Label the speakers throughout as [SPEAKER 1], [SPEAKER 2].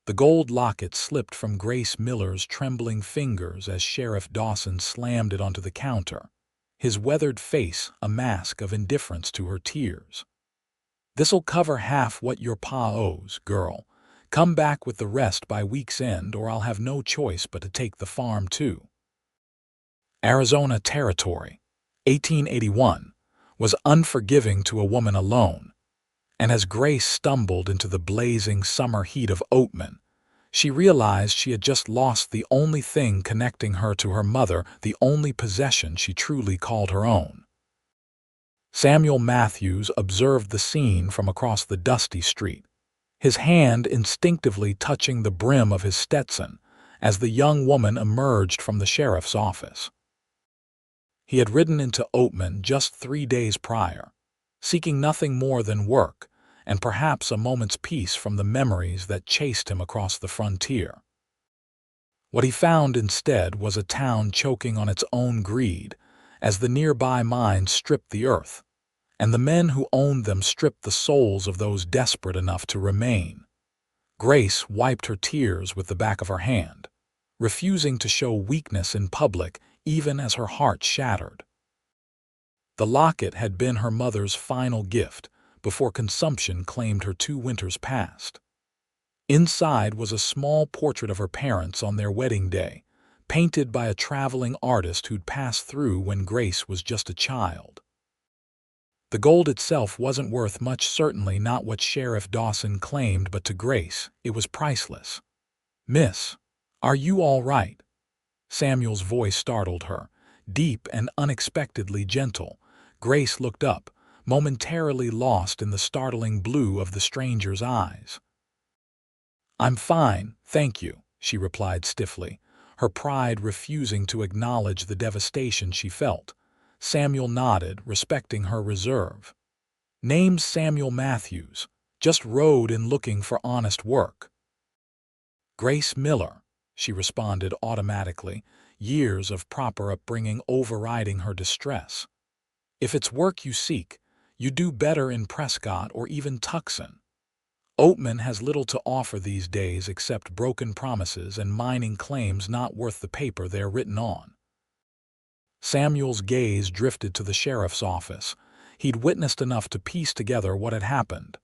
[SPEAKER 1] The gold locket slipped from Grace Miller's trembling fingers as Sheriff Dawson slammed it onto the counter, his weathered face a mask of indifference to her tears. "This'll cover half what your pa owes, girl. Come back with the rest by week's end or I'll have no choice but to take the farm too." Arizona Territory, 1881, was unforgiving to a woman alone, and as Grace stumbled into the blazing summer heat of Oatman, she realized she had just lost the only thing connecting her to her mother, the only possession she truly called her own. Samuel Matthews observed the scene from across the dusty street, his hand instinctively touching the brim of his Stetson as the young woman emerged from the sheriff's office. He had ridden into Oatman just 3 days prior, seeking nothing more than work and perhaps a moment's peace from the memories that chased him across the frontier. What he found instead was a town choking on its own greed as the nearby mines stripped the earth, and the men who owned them stripped the souls of those desperate enough to remain. Grace wiped her tears with the back of her hand, refusing to show weakness in public even as her heart shattered. The locket had been her mother's final gift before consumption claimed her 2 winters past. Inside was a small portrait of her parents on their wedding day, painted by a traveling artist who'd passed through when Grace was just a child. The gold itself wasn't worth much, certainly not what Sheriff Dawson claimed, but to Grace, it was priceless. "Miss, are you all right?" Samuel's voice startled her, deep and unexpectedly gentle. Grace looked up, momentarily lost in the startling blue of the stranger's eyes. "I'm fine, thank you," she replied stiffly, her pride refusing to acknowledge the devastation she felt. Samuel nodded, respecting her reserve. "Name's Samuel Matthews. Just rode in looking for honest work." "Grace Miller," she responded automatically, years of proper upbringing overriding her distress. "If it's work you seek, you do better in Prescott or even Tucson. Oatman has little to offer these days except broken promises and mining claims not worth the paper they're written on." Samuel's gaze drifted to the sheriff's office. He'd witnessed enough to piece together what had happened.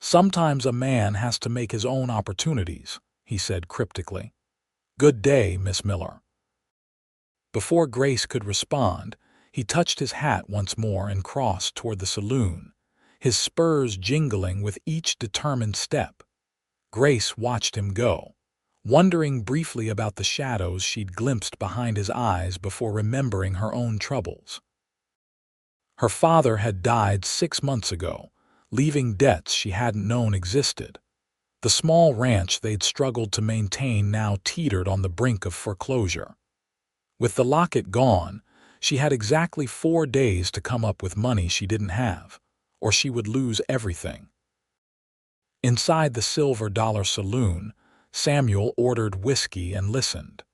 [SPEAKER 1] "Sometimes a man has to make his own opportunities," he said cryptically. "Good day, Miss Miller." Before Grace could respond, he touched his hat once more and crossed toward the saloon, his spurs jingling with each determined step. Grace watched him go, wondering briefly about the shadows she'd glimpsed behind his eyes before remembering her own troubles. Her father had died 6 months ago, leaving debts she hadn't known existed. The small ranch they'd struggled to maintain now teetered on the brink of foreclosure. With the locket gone, she had exactly 4 days to come up with money she didn't have, or she would lose everything. Inside the Silver Dollar Saloon, Samuel ordered whiskey and listened.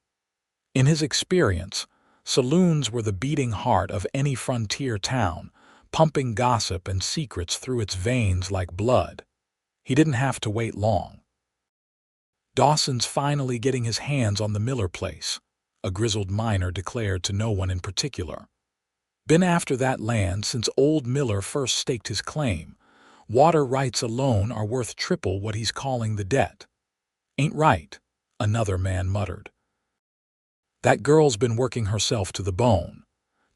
[SPEAKER 1] In his experience, saloons were the beating heart of any frontier town, pumping gossip and secrets through its veins like blood. He didn't have to wait long. "Dawson's finally getting his hands on the Miller place," a grizzled miner declared to no one in particular. "Been after that land since old Miller first staked his claim. Water rights alone are worth triple what he's calling the debt." "Ain't right," another man muttered. "That girl's been working herself to the bone.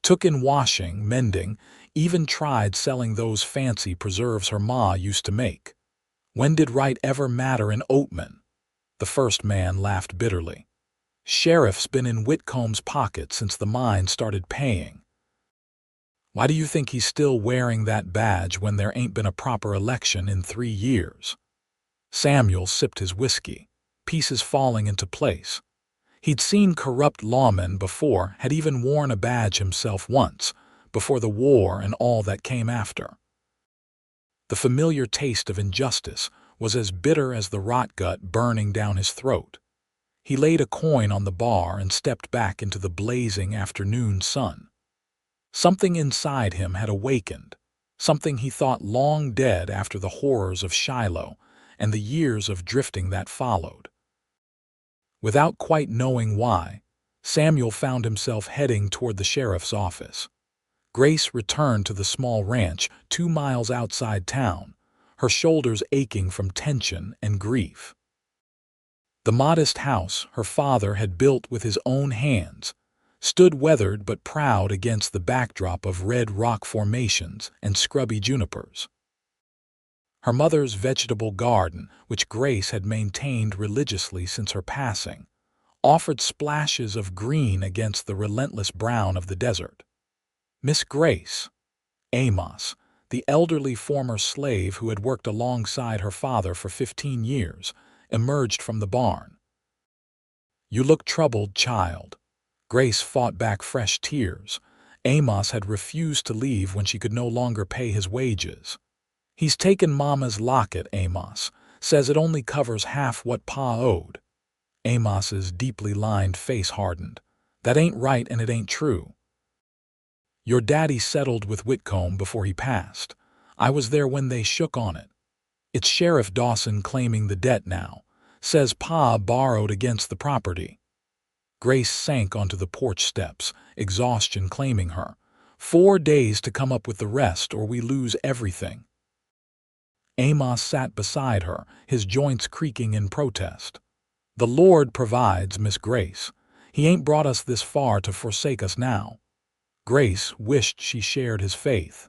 [SPEAKER 1] Took in washing, mending, even tried selling those fancy preserves her ma used to make. When did right ever matter in Oatman?" The first man laughed bitterly. "Sheriff's been in Whitcomb's pocket since the mine started paying. Why do you think he's still wearing that badge when there ain't been a proper election in 3 years?" Samuel sipped his whiskey, pieces falling into place. He'd seen corrupt lawmen before, had even worn a badge himself once, before the war and all that came after. The familiar taste of injustice was as bitter as the rot gut burning down his throat. He laid a coin on the bar and stepped back into the blazing afternoon sun. Something inside him had awakened, something he thought long dead after the horrors of Shiloh, and the years of drifting that followed. Without quite knowing why, Samuel found himself heading toward the sheriff's office. Grace returned to the small ranch 2 miles outside town, her shoulders aching from tension and grief. The modest house her father had built with his own hands stood weathered but proud against the backdrop of red rock formations and scrubby junipers. Her mother's vegetable garden, which Grace had maintained religiously since her passing, offered splashes of green against the relentless brown of the desert. Miss Grace, Amos, the elderly former slave who had worked alongside her father for 15 years, emerged from the barn. "You look troubled, child." Grace fought back fresh tears. Amos had refused to leave when she could no longer pay his wages. "He's taken Mama's locket," Amos says. "It only covers half what Pa owed." Amos's deeply lined face hardened. "That ain't right and it ain't true. Your daddy settled with Whitcomb before he passed. I was there when they shook on it. It's Sheriff Dawson claiming the debt now. Says Pa borrowed against the property." Grace sank onto the porch steps, exhaustion claiming her. 4 days to come up with the rest or we lose everything." Amos sat beside her, his joints creaking in protest. "The Lord provides, Miss Grace. He ain't brought us this far to forsake us now." Grace wished she shared his faith.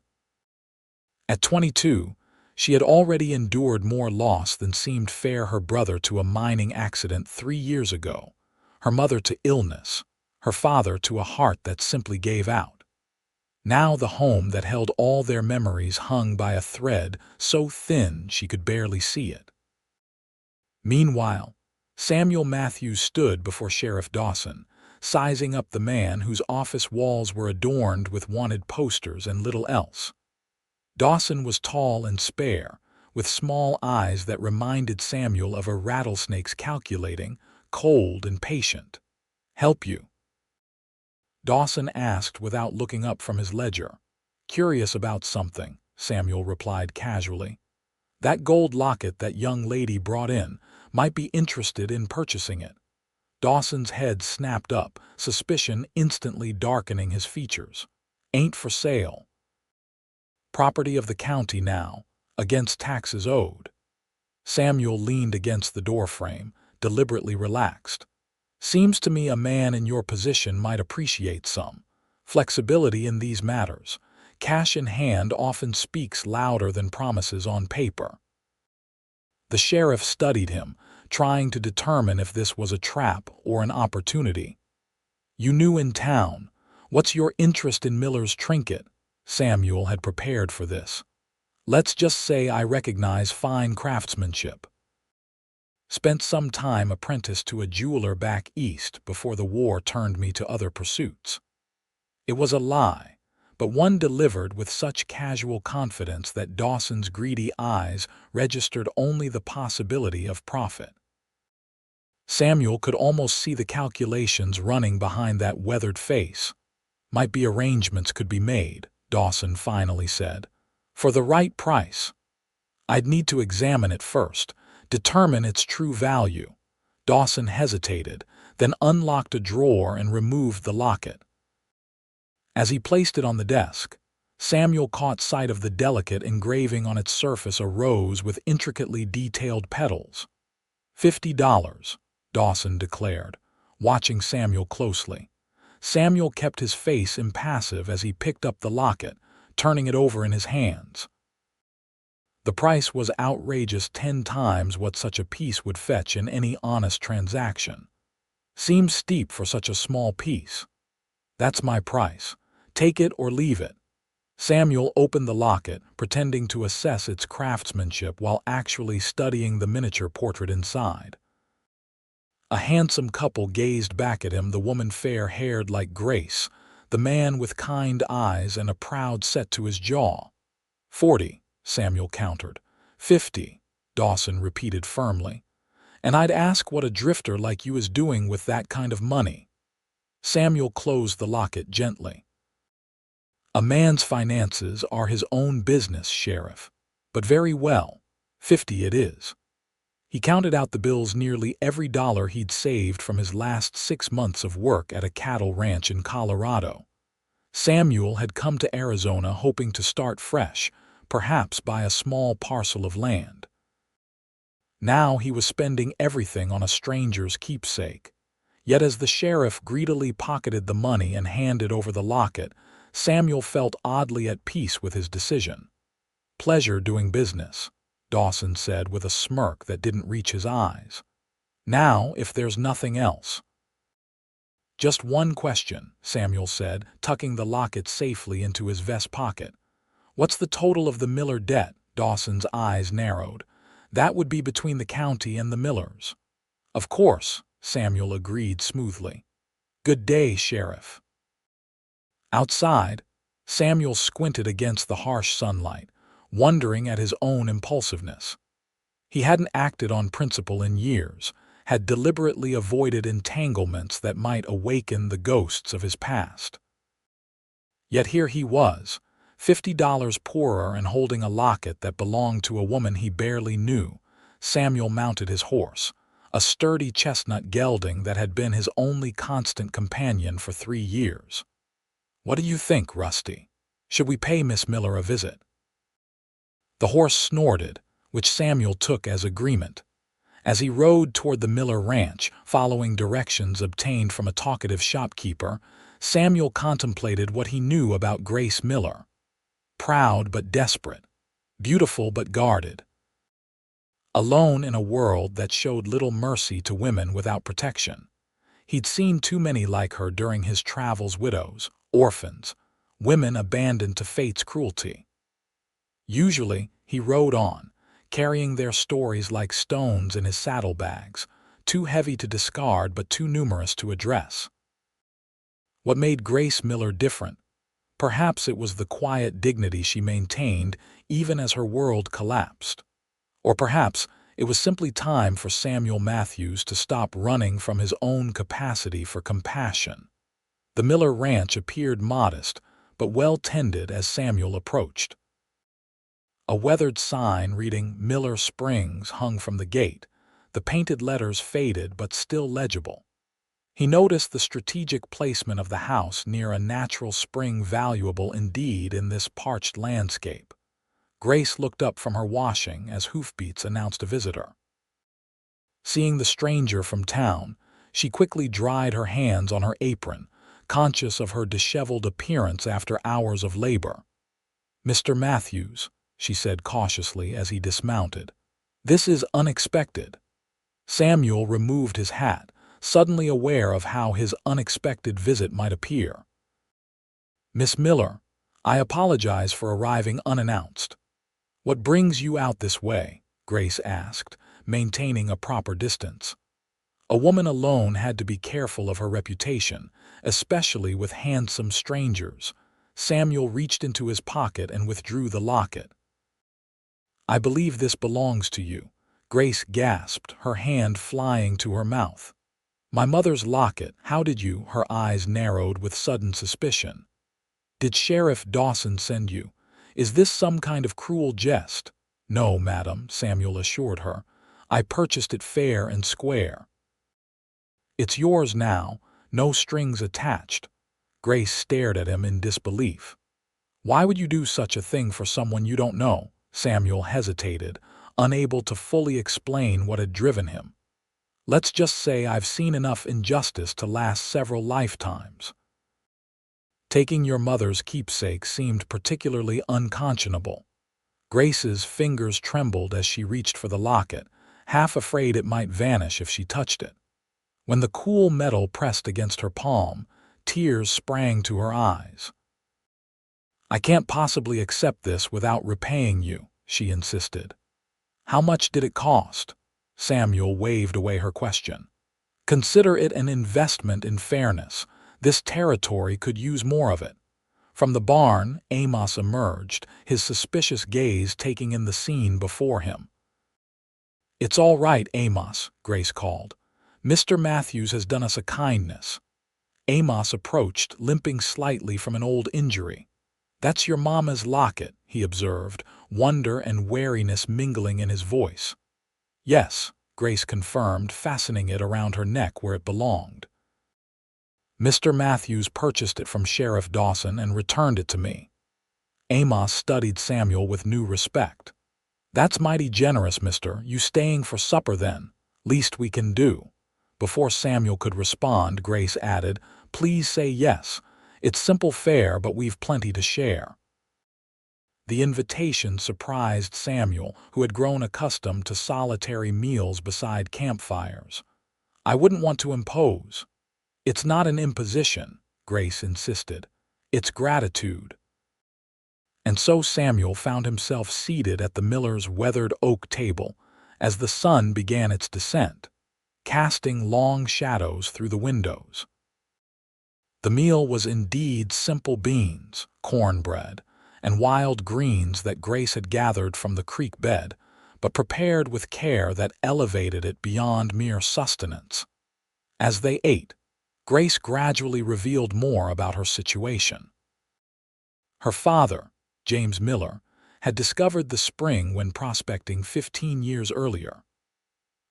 [SPEAKER 1] At 22, she had already endured more loss than seemed fair: her brother to a mining accident 3 years ago, her mother to illness, her father to a heart that simply gave out. Now the home that held all their memories hung by a thread so thin she could barely see it. Meanwhile, Samuel Matthews stood before Sheriff Dawson, sizing up the man whose office walls were adorned with wanted posters and little else. Dawson was tall and spare, with small eyes that reminded Samuel of a rattlesnake's, calculating, cold and patient. "Help you?" Dawson asked without looking up from his ledger. "Curious about something," Samuel replied casually. "That gold locket that young lady brought in, might be interested in purchasing it." Dawson's head snapped up, suspicion instantly darkening his features. "Ain't for sale. Property of the county now, against taxes owed." Samuel leaned against the doorframe, deliberately relaxed. "Seems to me a man in your position might appreciate some flexibility in these matters. Cash in hand often speaks louder than promises on paper." The sheriff studied him, trying to determine if this was a trap or an opportunity. "You new in town. What's your interest in Miller's trinket?" Samuel had prepared for this. "Let's just say I recognize fine craftsmanship. Spent some time apprenticed to a jeweler back east before the war turned me to other pursuits." It was a lie, but one delivered with such casual confidence that Dawson's greedy eyes registered only the possibility of profit. Samuel could almost see the calculations running behind that weathered face. "Might be arrangements could be made," Dawson finally said. "For the right price. I'd need to examine it first, determine its true value." Dawson hesitated, then unlocked a drawer and removed the locket. As he placed it on the desk, Samuel caught sight of the delicate engraving on its surface, a rose with intricately detailed petals. $50, Dawson declared, watching Samuel closely. Samuel kept his face impassive as he picked up the locket, turning it over in his hands. The price was outrageous, 10 times what such a piece would fetch in any honest transaction. "Seems steep for such a small piece." "That's my price. Take it or leave it." Samuel opened the locket, pretending to assess its craftsmanship while actually studying the miniature portrait inside. A handsome couple gazed back at him, the woman fair-haired like Grace, the man with kind eyes and a proud set to his jaw. 40, Samuel countered. 50, Dawson repeated firmly. "And I'd ask what a drifter like you is doing with that kind of money." Samuel closed the locket gently. "A man's finances are his own business, Sheriff. But very well, 50 it is." He counted out the bills nearly every dollar he'd saved from his last 6 months of work at a cattle ranch in Colorado. Samuel had come to Arizona hoping to start fresh, perhaps buy a small parcel of land. Now he was spending everything on a stranger's keepsake. Yet as the sheriff greedily pocketed the money and handed over the locket, Samuel felt oddly at peace with his decision. "Pleasure doing business," Dawson said with a smirk that didn't reach his eyes. "Now, if there's nothing else." "Just one question," Samuel said, tucking the locket safely into his vest pocket. "What's the total of the Miller debt?" Dawson's eyes narrowed. "That would be between the county and the Millers." "Of course," Samuel agreed smoothly. "Good day, Sheriff." Outside, Samuel squinted against the harsh sunlight, wondering at his own impulsiveness. He hadn't acted on principle in years, had deliberately avoided entanglements that might awaken the ghosts of his past. Yet here he was, $50 poorer and holding a locket that belonged to a woman he barely knew. Samuel mounted his horse, a sturdy chestnut gelding that had been his only constant companion for 3 years. "What do you think, Rusty? Should we pay Miss Miller a visit?" The horse snorted, which Samuel took as agreement. As he rode toward the Miller ranch, following directions obtained from a talkative shopkeeper, Samuel contemplated what he knew about Grace Miller. Proud but desperate, beautiful but guarded. Alone in a world that showed little mercy to women without protection. He'd seen too many like her during his travels: widows, orphans, women abandoned to fate's cruelty. Usually, he rode on, carrying their stories like stones in his saddlebags, too heavy to discard but too numerous to address. What made Grace Miller different? Perhaps it was the quiet dignity she maintained even as her world collapsed. Or perhaps it was simply time for Samuel Matthews to stop running from his own capacity for compassion. The Miller ranch appeared modest but well-tended as Samuel approached. A weathered sign reading "Miller Springs" hung from the gate, the painted letters faded but still legible. He noticed the strategic placement of the house near a natural spring, valuable indeed in this parched landscape. Grace looked up from her washing as hoofbeats announced a visitor. Seeing the stranger from town, she quickly dried her hands on her apron, conscious of her disheveled appearance after hours of labor. "Mr. Matthews," she said cautiously as he dismounted. "This is unexpected." Samuel removed his hat, suddenly aware of how his unexpected visit might appear. "Miss Miller, I apologize for arriving unannounced." "What brings you out this way?" Grace asked, maintaining a proper distance. A woman alone had to be careful of her reputation, especially with handsome strangers. Samuel reached into his pocket and withdrew the locket. "I believe this belongs to you," Grace gasped, her hand flying to her mouth. "My mother's locket. How did you?" Her eyes narrowed with sudden suspicion. "Did Sheriff Dawson send you? Is this some kind of cruel jest?" "No, madam," Samuel assured her. "I purchased it fair and square." "It's yours now, no strings attached." Grace stared at him in disbelief. "Why would you do such a thing for someone you don't know?" Samuel hesitated, unable to fully explain what had driven him. "Let's just say I've seen enough injustice to last several lifetimes." Taking your mother's keepsake seemed particularly unconscionable. Grace's fingers trembled as she reached for the locket, half afraid it might vanish if she touched it. When the cool metal pressed against her palm, tears sprang to her eyes. "I can't possibly accept this without repaying you," she insisted. "How much did it cost?" Samuel waved away her question. "Consider it an investment in fairness. This territory could use more of it." From the barn, Amos emerged, his suspicious gaze taking in the scene before him. "It's all right, Amos," Grace called. "Mr. Matthews has done us a kindness." Amos approached, limping slightly from an old injury. "That's your mama's locket," he observed, wonder and wariness mingling in his voice. "Yes," Grace confirmed, fastening it around her neck where it belonged. Mr. Matthews purchased it from Sheriff Dawson and returned it to me. Amos studied Samuel with new respect. That's mighty generous, mister. You staying for supper then? Least we can do. Before Samuel could respond, Grace added, Please say yes. It's simple fare, but we've plenty to share. The invitation surprised Samuel, who had grown accustomed to solitary meals beside campfires. I wouldn't want to impose. It's not an imposition, Grace insisted. It's gratitude. And so Samuel found himself seated at the miller's weathered oak table as the sun began its descent, casting long shadows through the windows. The meal was indeed simple beans, cornbread, and wild greens that Grace had gathered from the creek bed, but prepared with care that elevated it beyond mere sustenance. As they ate, Grace gradually revealed more about her situation. Her father, James Miller, had discovered the spring when prospecting 15 years earlier.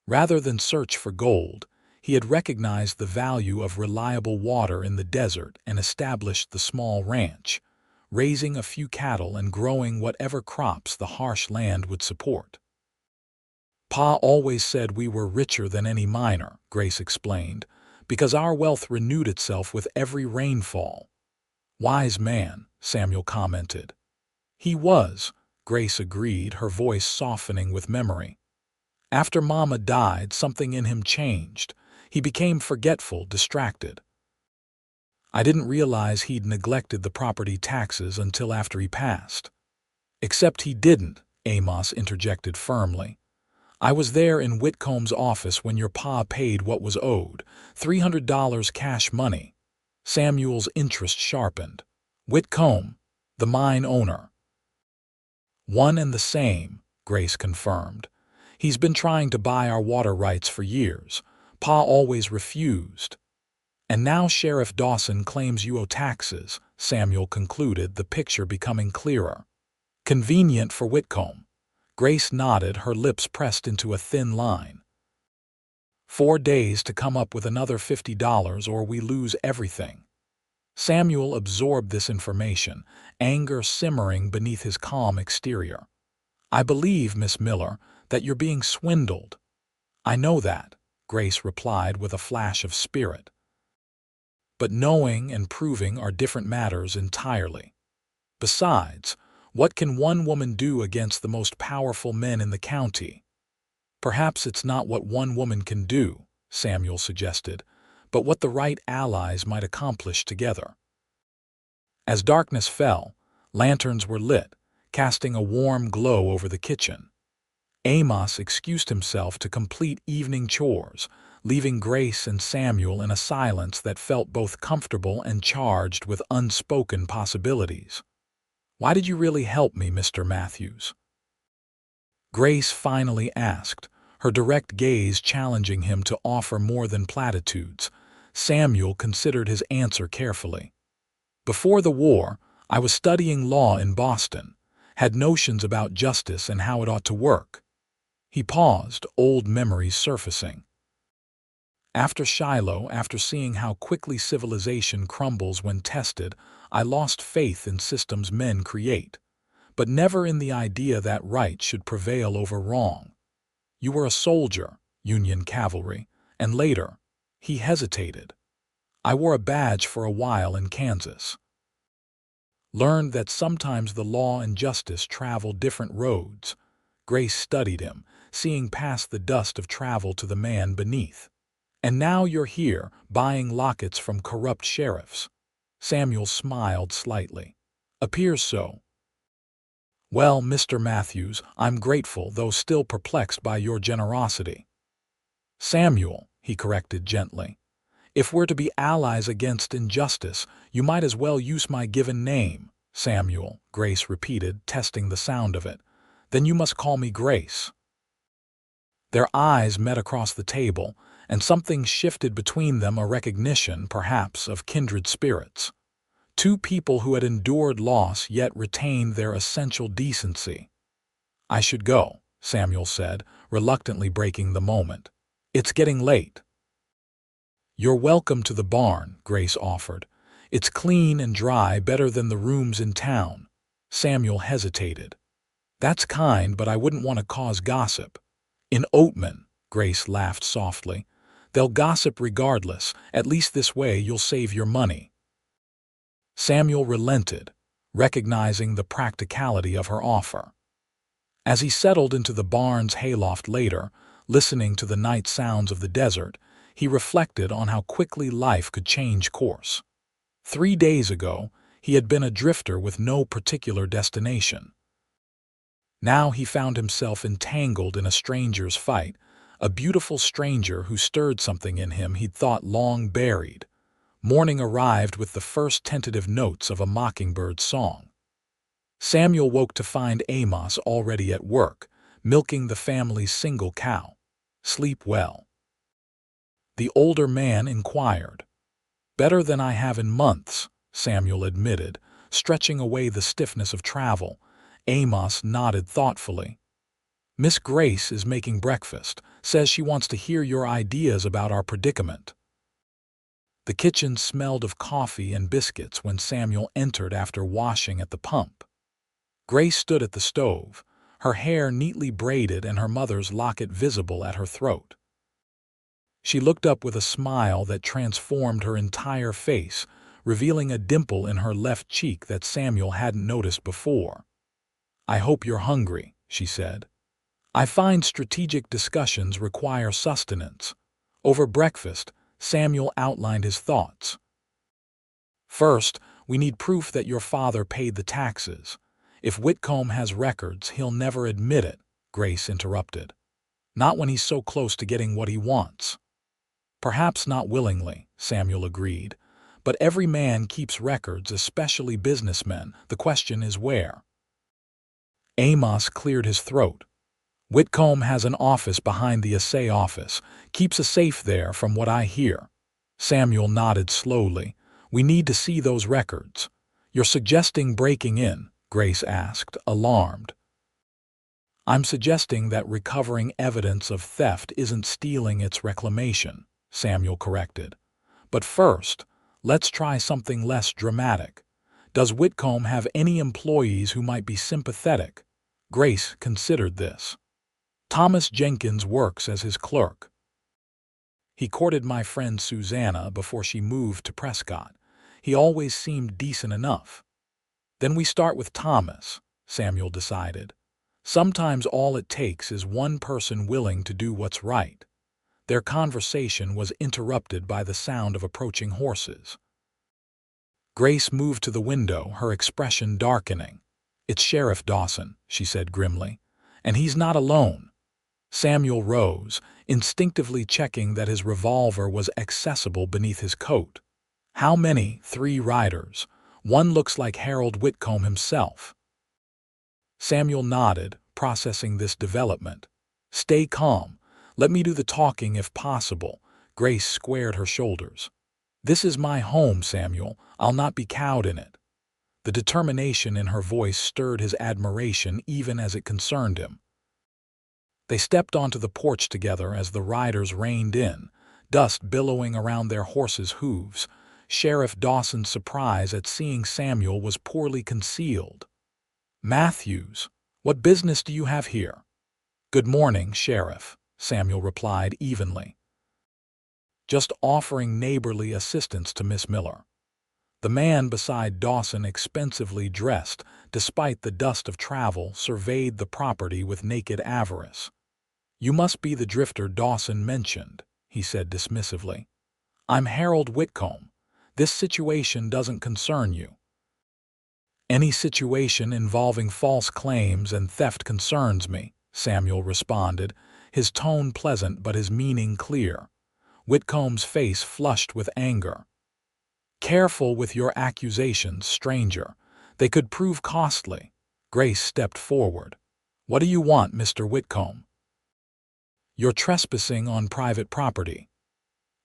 [SPEAKER 1] Rather than search for gold, he had recognized the value of reliable water in the desert and established the small ranch, raising a few cattle and growing whatever crops the harsh land would support. Pa always said we were richer than any miner, Grace explained, because our wealth renewed itself with every rainfall. Wise man, Samuel commented. He was, Grace agreed, her voice softening with memory. After Mama died, something in him changed. He became forgetful, distracted. I didn't realize he'd neglected the property taxes until after he passed. Except he didn't, Amos interjected firmly. I was there in Whitcomb's office when your pa paid what was owed, $300 cash money. Samuel's interest sharpened. Whitcomb, the mine owner. One and the same, Grace confirmed. He's been trying to buy our water rights for years. Pa always refused. And now Sheriff Dawson claims you owe taxes, Samuel concluded, the picture becoming clearer. Convenient for Whitcomb. Grace nodded, her lips pressed into a thin line. 4 days to come up with another $50 or we lose everything. Samuel absorbed this information, anger simmering beneath his calm exterior. I believe, Miss Miller, that you're being swindled. I know that, Grace replied with a flash of spirit. But knowing and proving are different matters entirely. Besides, what can one woman do against the most powerful men in the county? Perhaps it's not what one woman can do, Samuel suggested, but what the right allies might accomplish together. As darkness fell, lanterns were lit, casting a warm glow over the kitchen. Amos excused himself to complete evening chores, leaving Grace and Samuel in a silence that felt both comfortable and charged with unspoken possibilities. Why did you really help me, Mr. Matthews? Grace finally asked, her direct gaze challenging him to offer more than platitudes. Samuel considered his answer carefully. Before the war, I was studying law in Boston, had notions about justice and how it ought to work. He paused, old memories surfacing. After Shiloh, after seeing how quickly civilization crumbles when tested, I lost faith in systems men create, but never in the idea that right should prevail over wrong. You were a soldier, Union cavalry, and later, he hesitated. I wore a badge for a while in Kansas. Learned that sometimes the law and justice travel different roads. Grace studied him, seeing past the dust of travel to the man beneath. And now you're here, buying lockets from corrupt sheriffs. Samuel smiled slightly. Appears so. Well, Mr. Matthews, I'm grateful, though still perplexed by your generosity. Samuel, he corrected gently. If we're to be allies against injustice, you might as well use my given name. Samuel, Grace repeated, testing the sound of it. Then you must call me Grace. Their eyes met across the table, and something shifted between them, a recognition, perhaps, of kindred spirits. Two people who had endured loss yet retained their essential decency. I should go, Samuel said, reluctantly breaking the moment. "It's getting late." "You're welcome to the barn," Grace offered. "It's clean and dry, better than the rooms in town." Samuel hesitated. "That's kind, but I wouldn't want to cause gossip." "In Oatman," Grace laughed softly, "they'll gossip regardless. At least this way you'll save your money." Samuel relented, recognizing the practicality of her offer. As he settled into the barn's hayloft later, listening to the night sounds of the desert, he reflected on how quickly life could change course. 3 days ago, he had been a drifter with no particular destination. Now he found himself entangled in a stranger's fight, a beautiful stranger who stirred something in him he'd thought long buried. Morning arrived with the first tentative notes of a mockingbird's song. Samuel woke to find Amos already at work, milking the family's single cow. "Sleep well?" the older man inquired. "Better than I have in months," Samuel admitted, stretching away the stiffness of travel. Amos nodded thoughtfully. "Miss Grace is making breakfast, says she wants to hear your ideas about our predicament." The kitchen smelled of coffee and biscuits when Samuel entered after washing at the pump. Grace stood at the stove, her hair neatly braided and her mother's locket visible at her throat. She looked up with a smile that transformed her entire face, revealing a dimple in her left cheek that Samuel hadn't noticed before. "I hope you're hungry," she said. "I find strategic discussions require sustenance." Over breakfast, Samuel outlined his thoughts. "First, we need proof that your father paid the taxes. If Whitcomb has records, he'll never admit it," Grace interrupted. "Not when he's so close to getting what he wants." "Perhaps not willingly," Samuel agreed. "But every man keeps records, especially businessmen. The question is where." Amos cleared his throat. "Whitcomb has an office behind the assay office, keeps a safe there from what I hear." Samuel nodded slowly. "We need to see those records." "You're suggesting breaking in?" Grace asked, alarmed. "I'm suggesting that recovering evidence of theft isn't stealing, it's reclamation," Samuel corrected. "But first, let's try something less dramatic. Does Whitcomb have any employees who might be sympathetic?" Grace considered this. "Thomas Jenkins works as his clerk. He courted my friend Susanna before she moved to Prescott. He always seemed decent enough." "Then we start with Thomas," Samuel decided. "Sometimes all it takes is one person willing to do what's right." Their conversation was interrupted by the sound of approaching horses. Grace moved to the window, her expression darkening. "It's Sheriff Dawson," she said grimly. "And he's not alone." Samuel rose, instinctively checking that his revolver was accessible beneath his coat. "How many?" "3 riders. One looks like Harold Whitcomb himself." Samuel nodded, processing this development. "Stay calm. Let me do the talking if possible." Grace squared her shoulders. "This is my home, Samuel. I'll not be cowed in it." The determination in her voice stirred his admiration even as it concerned him. They stepped onto the porch together as the riders reined in, dust billowing around their horses' hooves. Sheriff Dawson's surprise at seeing Samuel was poorly concealed. "Matthews, what business do you have here?" "Good morning, Sheriff," Samuel replied evenly. "Just offering neighborly assistance to Miss Miller." The man beside Dawson, expensively dressed, despite the dust of travel, surveyed the property with naked avarice. "You must be the drifter Dawson mentioned," he said dismissively. "I'm Harold Whitcomb. This situation doesn't concern you." "Any situation involving false claims and theft concerns me," Samuel responded, his tone pleasant but his meaning clear. Whitcomb's face flushed with anger. "Careful with your accusations, stranger. They could prove costly." Grace stepped forward. "What do you want, Mr. Whitcomb?" "You're trespassing on private property."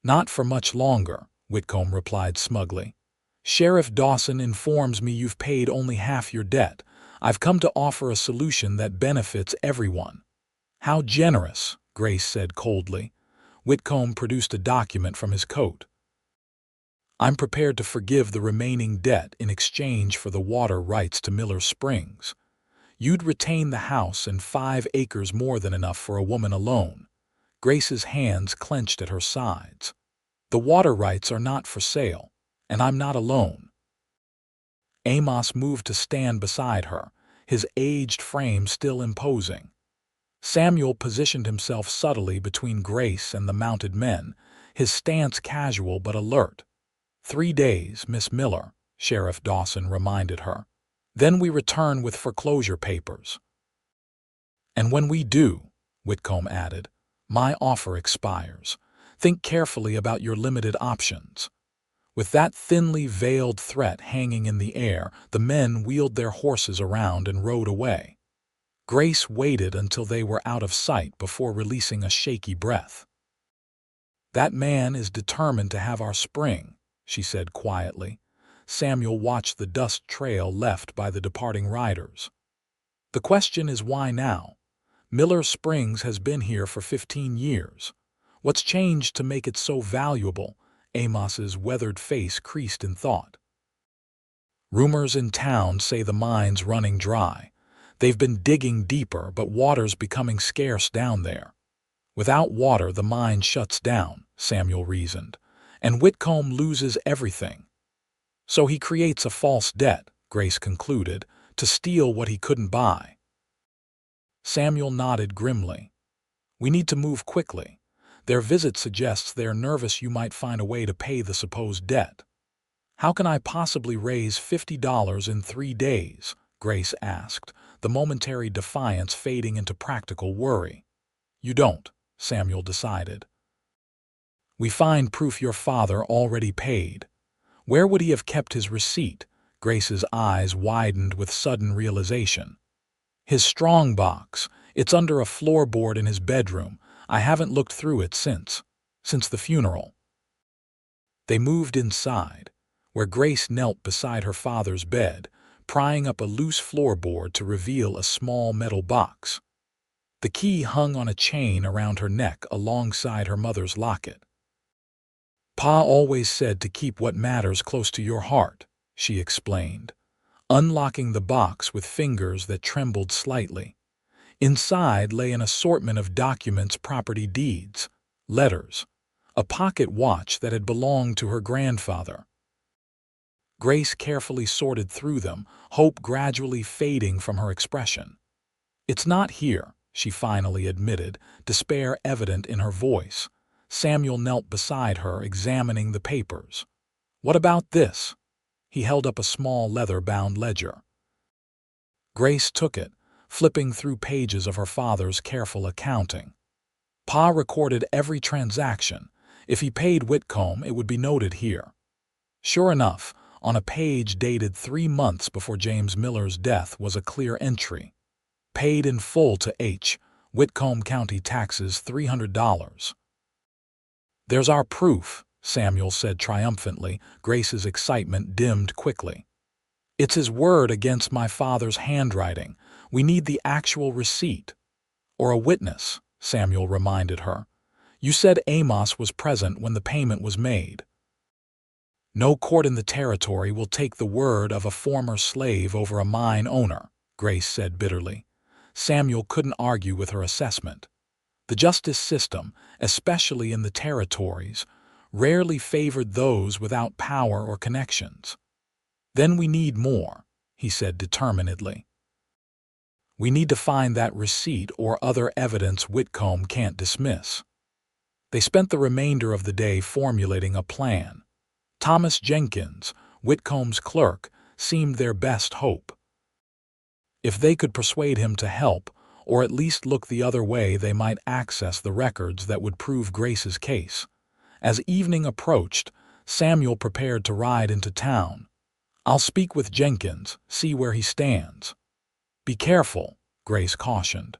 [SPEAKER 1] "Not for much longer," Whitcomb replied smugly. "Sheriff Dawson informs me you've paid only half your debt. I've come to offer a solution that benefits everyone." "How generous," Grace said coldly. Whitcomb produced a document from his coat. "I'm prepared to forgive the remaining debt in exchange for the water rights to Miller Springs. You'd retain the house and 5 acres more than enough for a woman alone." Grace's hands clenched at her sides. "The water rights are not for sale, and I'm not alone." Amos moved to stand beside her, his aged frame still imposing. Samuel positioned himself subtly between Grace and the mounted men, his stance casual but alert. "3 days, Miss Miller," Sheriff Dawson reminded her. "Then we return with foreclosure papers." "And when we do," Whitcomb added, "my offer expires. Think carefully about your limited options." With that thinly veiled threat hanging in the air, the men wheeled their horses around and rode away. Grace waited until they were out of sight before releasing a shaky breath. "That man is determined to have our spring," she said quietly. Samuel watched the dust trail left by the departing riders. "The question is why now? Miller Springs has been here for 15 years. What's changed to make it so valuable?" Amos's weathered face creased in thought. "Rumors in town say the mine's running dry. They've been digging deeper, but water's becoming scarce down there. Without water, the mine shuts down," Samuel reasoned, "and Whitcomb loses everything. So he creates a false debt," Grace concluded, "to steal what he couldn't buy." Samuel nodded grimly. "We need to move quickly. Their visit suggests they're nervous you might find a way to pay the supposed debt." "How can I possibly raise $50 in 3 days?" Grace asked, the momentary defiance fading into practical worry. "You don't," Samuel decided. "We find proof your father already paid. Where would he have kept his receipt?" Grace's eyes widened with sudden realization. "His strong box. It's under a floorboard in his bedroom. I haven't looked through it since the funeral." They moved inside, where Grace knelt beside her father's bed, prying up a loose floorboard to reveal a small metal box. The key hung on a chain around her neck alongside her mother's locket. "Pa always said to keep what matters close to your heart," she explained, unlocking the box with fingers that trembled slightly. Inside lay an assortment of documents, property deeds, letters, a pocket watch that had belonged to her grandfather. Grace carefully sorted through them, hope gradually fading from her expression. "It's not here," she finally admitted, despair evident in her voice. Samuel knelt beside her, examining the papers. "What about this?" He held up a small leather-bound ledger. Grace took it, flipping through pages of her father's careful accounting. "Pa recorded every transaction. If he paid Whitcomb, it would be noted here." Sure enough, on a page dated 3 months before James Miller's death was a clear entry. "Paid in full to H. Whitcomb County taxes $300. "There's our proof," Samuel said triumphantly. Grace's excitement dimmed quickly. "It's his word against my father's handwriting. We need the actual receipt." "Or a witness," Samuel reminded her. "You said Amos was present when the payment was made." "No court in the territory will take the word of a former slave over a mine owner," Grace said bitterly. Samuel couldn't argue with her assessment. The justice system, especially in the territories, rarely favored those without power or connections. "Then we need more," he said determinedly. "We need to find that receipt or other evidence Whitcomb can't dismiss." They spent the remainder of the day formulating a plan. Thomas Jenkins, Whitcomb's clerk, seemed their best hope. If they could persuade him to help, or at least look the other way, they might access the records that would prove Grace's case. As evening approached, Samuel prepared to ride into town. "I'll speak with Jenkins, see where he stands." "Be careful," Grace cautioned.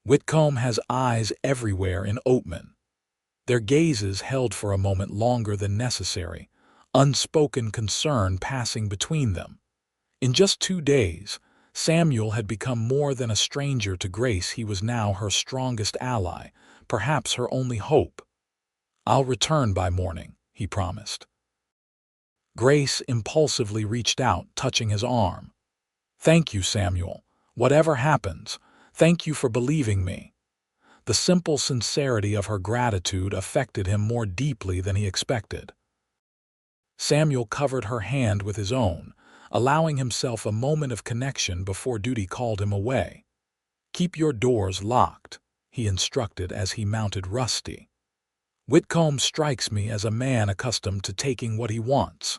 [SPEAKER 1] Whitcomb has eyes everywhere in Oatman. Their gazes held for a moment longer than necessary, unspoken concern passing between them. In just 2 days, Samuel had become more than a stranger to Grace. He was now her strongest ally, perhaps her only hope. "I'll return by morning," he promised. Grace impulsively reached out, touching his arm. "Thank you, Samuel. Whatever happens, thank you for believing me." The simple sincerity of her gratitude affected him more deeply than he expected. Samuel covered her hand with his own, allowing himself a moment of connection before duty called him away. "Keep your doors locked," he instructed as he mounted Rusty. "Whitcomb strikes me as a man accustomed to taking what he wants."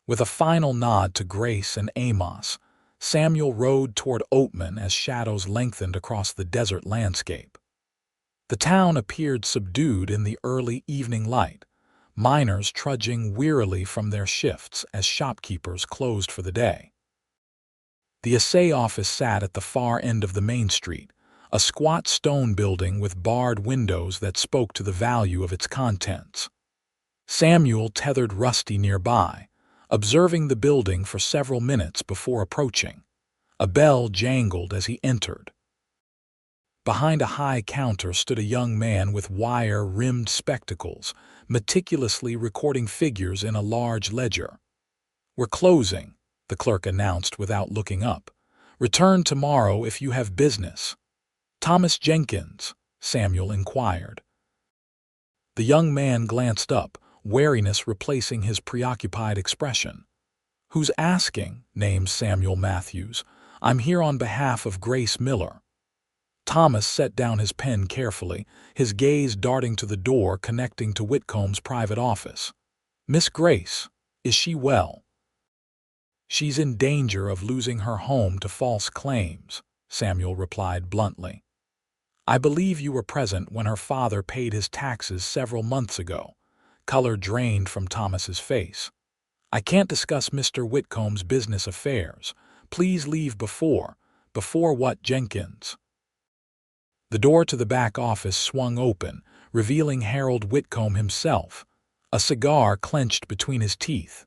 [SPEAKER 1] With a final nod to Grace and Amos, Samuel rode toward Oatman as shadows lengthened across the desert landscape. The town appeared subdued in the early evening light, miners trudging wearily from their shifts as shopkeepers closed for the day. The assay office sat at the far end of the main street, a squat stone building with barred windows that spoke to the value of its contents. Samuel tethered Rusty nearby, observing the building for several minutes before approaching. A bell jangled as he entered. Behind a high counter stood a young man with wire-rimmed spectacles, meticulously recording figures in a large ledger. "We're closing," the clerk announced without looking up. "Return tomorrow if you have business." "Thomas Jenkins?" Samuel inquired. The young man glanced up, wariness replacing his preoccupied expression. "Who's asking?" Name's Samuel Matthews. "I'm here on behalf of Grace Miller." Thomas set down his pen carefully, his gaze darting to the door connecting to Whitcomb's private office. "Miss Grace, is she well?" "She's in danger of losing her home to false claims," Samuel replied bluntly. "I believe you were present when her father paid his taxes several months ago." Color drained from Thomas's face. "I can't discuss Mr. Whitcomb's business affairs. Please leave before what, Jenkins?" The door to the back office swung open, revealing Harold Whitcomb himself, a cigar clenched between his teeth.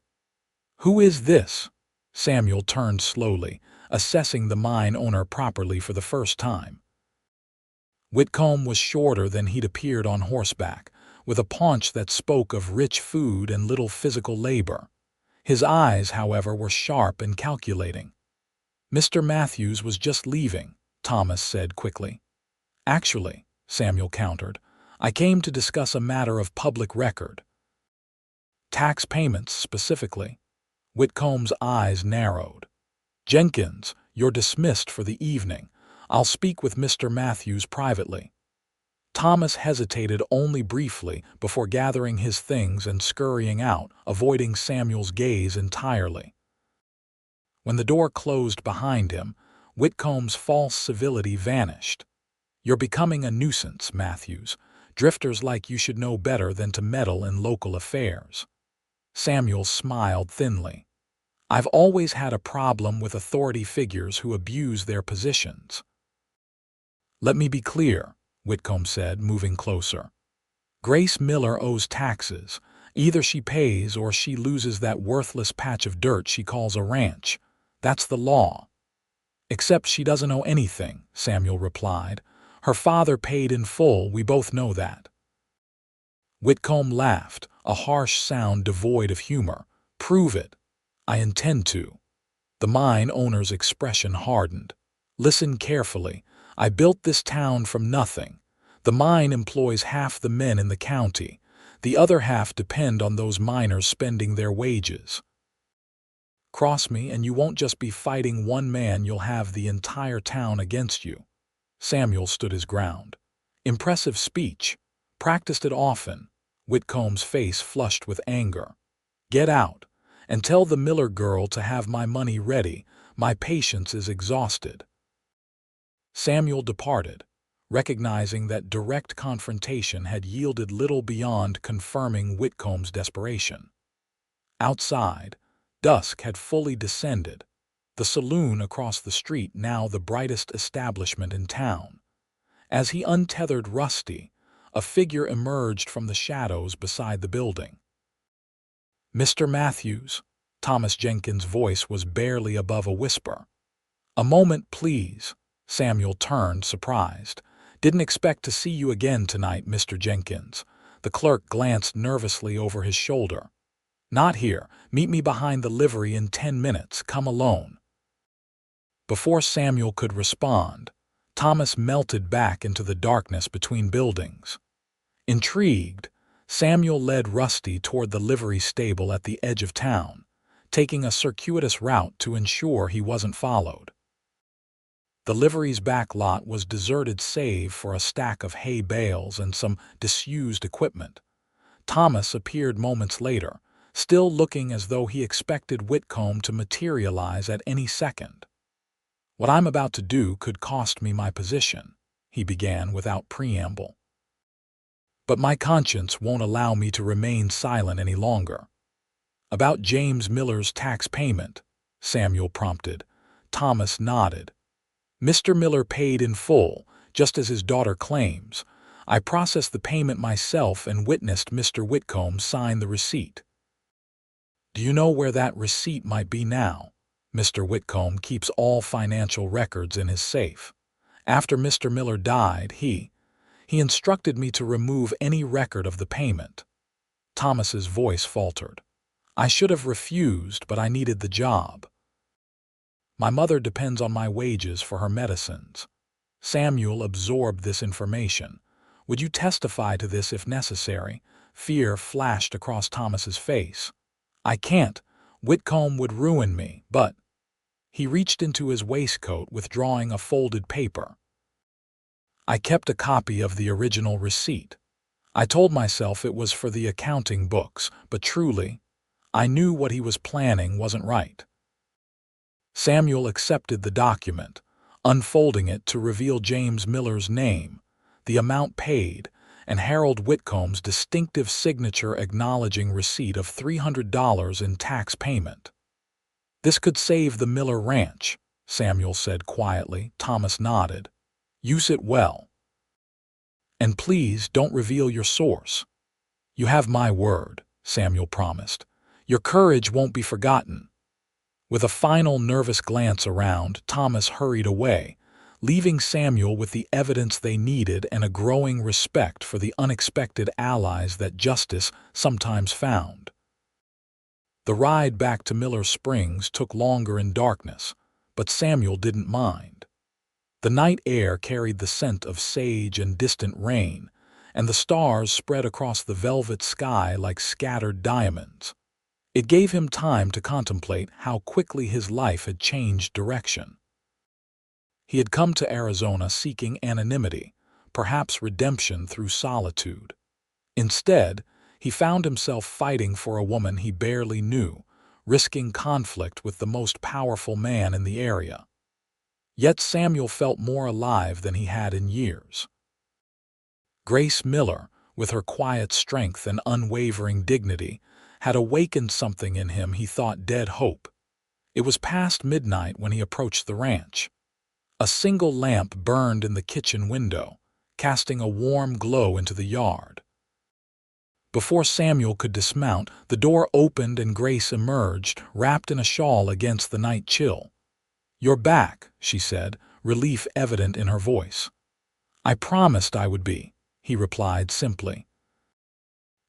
[SPEAKER 1] "Who is this?" Samuel turned slowly, assessing the mine owner properly for the first time. Whitcomb was shorter than he'd appeared on horseback, with a paunch that spoke of rich food and little physical labor. His eyes, however, were sharp and calculating. "Mr. Matthews was just leaving," Thomas said quickly. "Actually," Samuel countered, "I came to discuss a matter of public record." "Tax payments, specifically." Whitcomb's eyes narrowed. "Jenkins, you're dismissed for the evening. I'll speak with Mr. Matthews privately." Thomas hesitated only briefly before gathering his things and scurrying out, avoiding Samuel's gaze entirely. When the door closed behind him, Whitcomb's false civility vanished. "You're becoming a nuisance, Matthews. Drifters like you should know better than to meddle in local affairs." Samuel smiled thinly. "I've always had a problem with authority figures who abuse their positions." "Let me be clear," Whitcomb said, moving closer. "Grace Miller owes taxes. Either she pays or she loses that worthless patch of dirt she calls a ranch. That's the law." "Except she doesn't owe anything," Samuel replied. "Her father paid in full, we both know that." Whitcomb laughed, a harsh sound devoid of humor. "Prove it." "I intend to." The mine owner's expression hardened. "Listen carefully. I built this town from nothing. The mine employs half the men in the county. The other half depend on those miners spending their wages. Cross me and you won't just be fighting one man, you'll have the entire town against you." Samuel stood his ground. Impressive speech. Practiced it often. Whitcomb's face flushed with anger. "Get out, and tell the Miller girl to have my money ready. My patience is exhausted." Samuel departed, recognizing that direct confrontation had yielded little beyond confirming Whitcomb's desperation. Outside, dusk had fully descended, the saloon across the street now the brightest establishment in town. As he untethered Rusty, a figure emerged from the shadows beside the building. "Mr. Matthews," Thomas Jenkins' voice was barely above a whisper. "A moment, please." Samuel turned, surprised. "Didn't expect to see you again tonight, Mr. Jenkins." The clerk glanced nervously over his shoulder. "Not here. Meet me behind the livery in 10 minutes. Come alone." Before Samuel could respond, Thomas melted back into the darkness between buildings. Intrigued, Samuel led Rusty toward the livery stable at the edge of town, taking a circuitous route to ensure he wasn't followed. The livery's back lot was deserted save for a stack of hay bales and some disused equipment. Thomas appeared moments later, still looking as though he expected Whitcomb to materialize at any second. "What I'm about to do could cost me my position," he began without preamble. "But my conscience won't allow me to remain silent any longer." "About James Miller's tax payment," Samuel prompted. Thomas nodded. "Mr. Miller paid in full, just as his daughter claims. I processed the payment myself and witnessed Mr. Whitcomb sign the receipt." "Do you know where that receipt might be now?" "Mr. Whitcomb keeps all financial records in his safe. After Mr. Miller died, he instructed me to remove any record of the payment." Thomas's voice faltered. "I should have refused, but I needed the job. My mother depends on my wages for her medicines." Samuel absorbed this information. "Would you testify to this if necessary?" Fear flashed across Thomas's face. "I can't. Whitcomb would ruin me, but—" He reached into his waistcoat, withdrawing a folded paper. "I kept a copy of the original receipt. I told myself it was for the accounting books, but truly, I knew what he was planning wasn't right." Samuel accepted the document, unfolding it to reveal James Miller's name, the amount paid, and Harold Whitcomb's distinctive signature acknowledging receipt of $300 in tax payment. "This could save the Miller ranch," Samuel said quietly. Thomas nodded. "Use it well. And please don't reveal your source." "You have my word," Samuel promised. "Your courage won't be forgotten." With a final nervous glance around, Thomas hurried away, leaving Samuel with the evidence they needed and a growing respect for the unexpected allies that justice sometimes found. The ride back to Miller Springs took longer in darkness, but Samuel didn't mind. The night air carried the scent of sage and distant rain, and the stars spread across the velvet sky like scattered diamonds. It gave him time to contemplate how quickly his life had changed direction. He had come to Arizona seeking anonymity, perhaps redemption through solitude. Instead, he found himself fighting for a woman he barely knew, risking conflict with the most powerful man in the area. Yet Samuel felt more alive than he had in years. Grace Miller, with her quiet strength and unwavering dignity, had awakened something in him he thought dead hope. It was past midnight when he approached the ranch. A single lamp burned in the kitchen window, casting a warm glow into the yard. Before Samuel could dismount, the door opened and Grace emerged, wrapped in a shawl against the night chill. "You're back," she said, relief evident in her voice. "I promised I would be," he replied simply.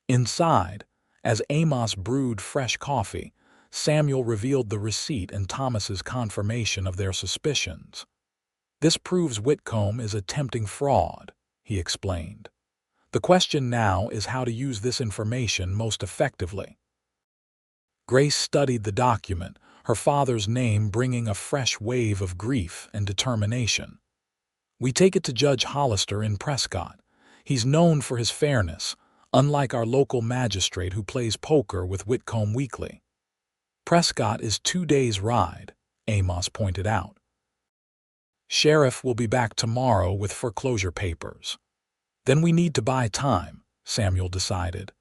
[SPEAKER 1] Inside, as Amos brewed fresh coffee, Samuel revealed the receipt and Thomas's confirmation of their suspicions. "This proves Whitcomb is a tempting fraud," he explained. "The question now is how to use this information most effectively." Grace studied the document, her father's name bringing a fresh wave of grief and determination. "We take it to Judge Hollister in Prescott. He's known for his fairness, unlike our local magistrate who plays poker with Whitcomb weekly." "Prescott is 2 days' ride," Amos pointed out. "Sheriff will be back tomorrow with foreclosure papers." "Then we need to buy time," Samuel decided.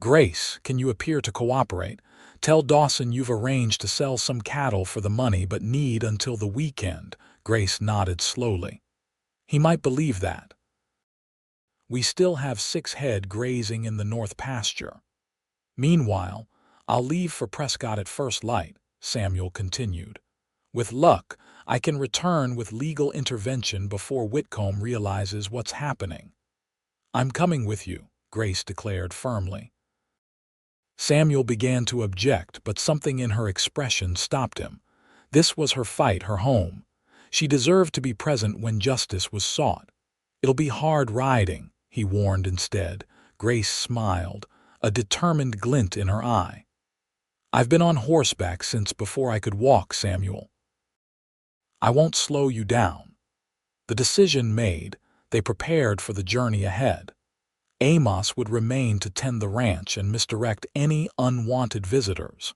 [SPEAKER 1] "Grace, can you appear to cooperate? Tell Dawson you've arranged to sell some cattle for the money but need until the weekend." Grace nodded slowly. "He might believe that. We still have 6 head grazing in the north pasture. Meanwhile, I'll leave for Prescott at first light," Samuel continued. With luck, I can return with legal intervention before Whitcomb realizes what's happening. I'm coming with you, Grace declared firmly. Samuel began to object, but something in her expression stopped him. This was her fight, her home. She deserved to be present when justice was sought. It'll be hard riding, he warned instead. Grace smiled, a determined glint in her eye. I've been on horseback since before I could walk, Samuel. I won't slow you down. The decision made, they prepared for the journey ahead. Amos would remain to tend the ranch and misdirect any unwanted visitors.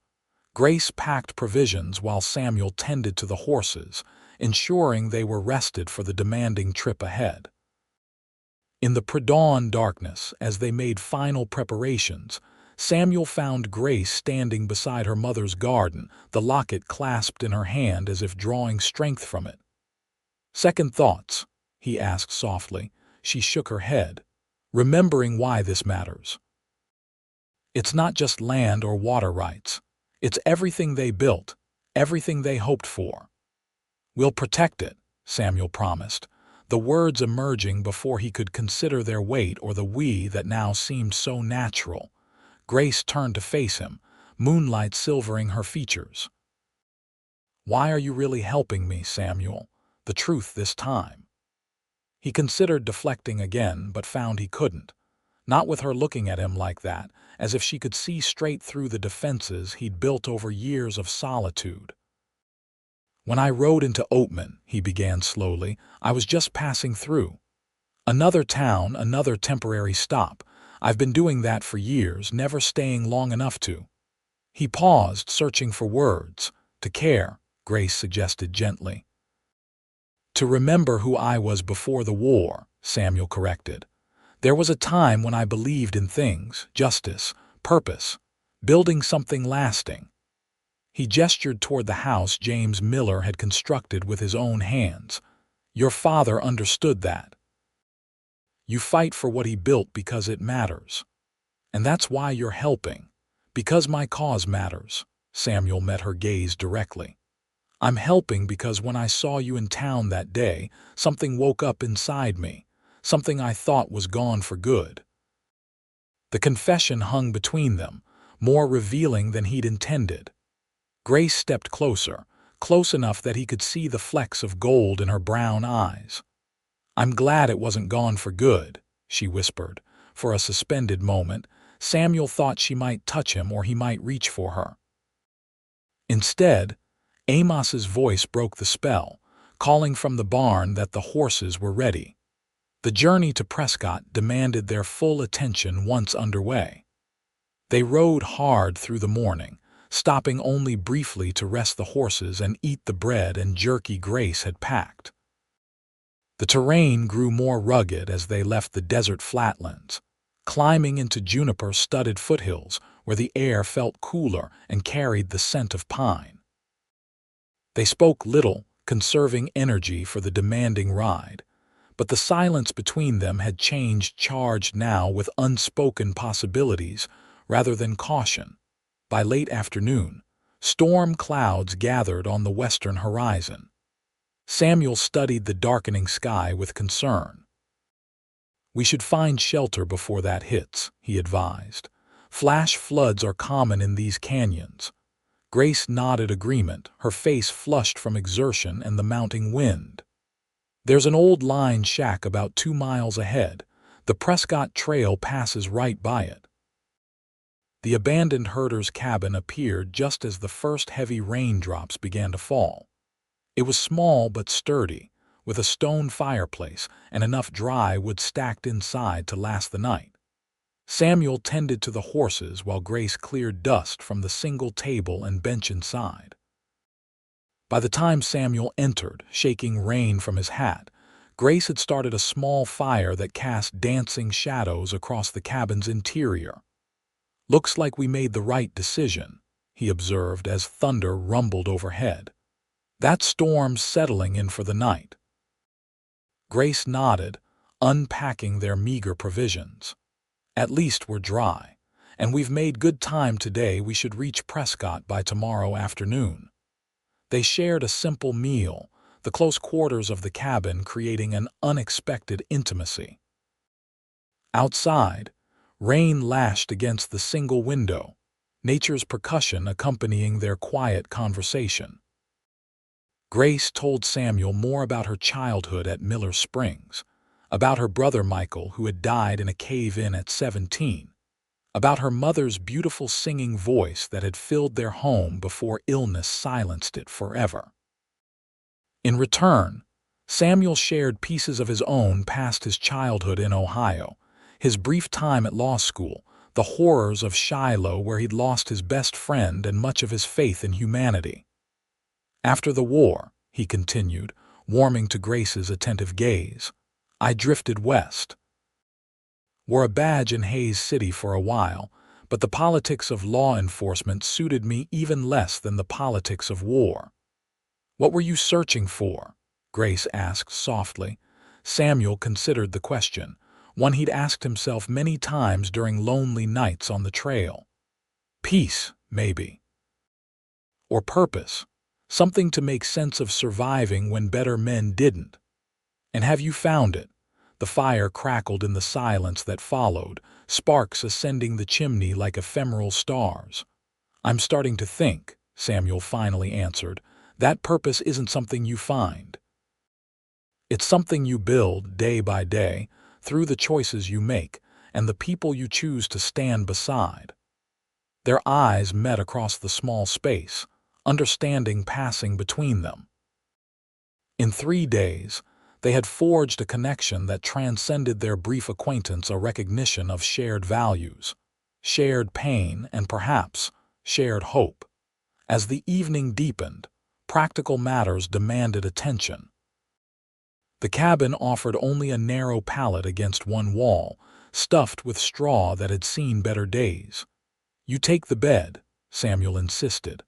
[SPEAKER 1] Grace packed provisions while Samuel tended to the horses, ensuring they were rested for the demanding trip ahead. In the pre-dawn darkness, as they made final preparations, Samuel found Grace standing beside her mother's garden, the locket clasped in her hand as if drawing strength from it. "Second thoughts?" he asked softly. She shook her head, remembering why this matters. "It's not just land or water rights. It's everything they built, everything they hoped for." "We'll protect it," Samuel promised, the words emerging before he could consider their weight or the we that now seemed so natural. Grace turned to face him, moonlight silvering her features. "Why are you really helping me, Samuel? The truth this time." He considered deflecting again, but found he couldn't. Not with her looking at him like that, as if she could see straight through the defenses he'd built over years of solitude. "When I rode into Oatman," he began slowly, "I was just passing through. Another town, another temporary stop. I've been doing that for years, never staying long enough to." He paused, searching for words. "To care," Grace suggested gently. "To remember who I was before the war," Samuel corrected. "There was a time when I believed in things, justice, purpose, building something lasting." He gestured toward the house James Miller had constructed with his own hands. "Your father understood that. You fight for what he built because it matters. And that's why you're helping. Because my cause matters." Samuel met her gaze directly. "I'm helping because when I saw you in town that day, something woke up inside me, something I thought was gone for good." The confession hung between them, more revealing than he'd intended. Grace stepped closer, close enough that he could see the flecks of gold in her brown eyes. "I'm glad it wasn't gone for good," she whispered. For a suspended moment, Samuel thought she might touch him or he might reach for her. Instead, Amos's voice broke the spell, calling from the barn that the horses were ready. The journey to Prescott demanded their full attention once underway. They rode hard through the morning, stopping only briefly to rest the horses and eat the bread and jerky Grace had packed. The terrain grew more rugged as they left the desert flatlands, climbing into juniper-studded foothills where the air felt cooler and carried the scent of pine. They spoke little, conserving energy for the demanding ride, but the silence between them had changed, charged now with unspoken possibilities rather than caution. By late afternoon, storm clouds gathered on the western horizon. Samuel studied the darkening sky with concern. "We should find shelter before that hits," he advised. "Flash floods are common in these canyons." Grace nodded agreement, her face flushed from exertion and the mounting wind. "There's an old line shack about 2 miles ahead. The Prescott Trail passes right by it." The abandoned herder's cabin appeared just as the first heavy raindrops began to fall. It was small but sturdy, with a stone fireplace and enough dry wood stacked inside to last the night. Samuel tended to the horses while Grace cleared dust from the single table and bench inside. By the time Samuel entered, shaking rain from his hat, Grace had started a small fire that cast dancing shadows across the cabin's interior. "Looks like we made the right decision," he observed as thunder rumbled overhead. "That storm's settling in for the night." Grace nodded, unpacking their meager provisions. "At least we're dry, and we've made good time today. We should reach Prescott by tomorrow afternoon." They shared a simple meal, the close quarters of the cabin creating an unexpected intimacy. Outside, rain lashed against the single window, nature's percussion accompanying their quiet conversation. Grace told Samuel more about her childhood at Miller Springs, about her brother Michael who had died in a cave-in at 17, about her mother's beautiful singing voice that had filled their home before illness silenced it forever. In return, Samuel shared pieces of his own past his childhood in Ohio, his brief time at law school, the horrors of Shiloh where he'd lost his best friend and much of his faith in humanity. After the war, he continued, warming to Grace's attentive gaze, I drifted west. Wore a badge in Hays City for a while, but the politics of law enforcement suited me even less than the politics of war. What were you searching for? Grace asked softly. Samuel considered the question, one he'd asked himself many times during lonely nights on the trail. Peace, maybe. Or purpose. Something to make sense of surviving when better men didn't. And have you found it? The fire crackled in the silence that followed, sparks ascending the chimney like ephemeral stars. I'm starting to think, Samuel finally answered, that purpose isn't something you find. It's something you build day by day, through the choices you make and the people you choose to stand beside. Their eyes met across the small space, understanding passing between them. In 3 days, they had forged a connection that transcended their brief acquaintance, a recognition of shared values, shared pain, and perhaps shared hope. As the evening deepened, practical matters demanded attention. The cabin offered only a narrow pallet against one wall, stuffed with straw that had seen better days. You take the bed, Samuel insisted.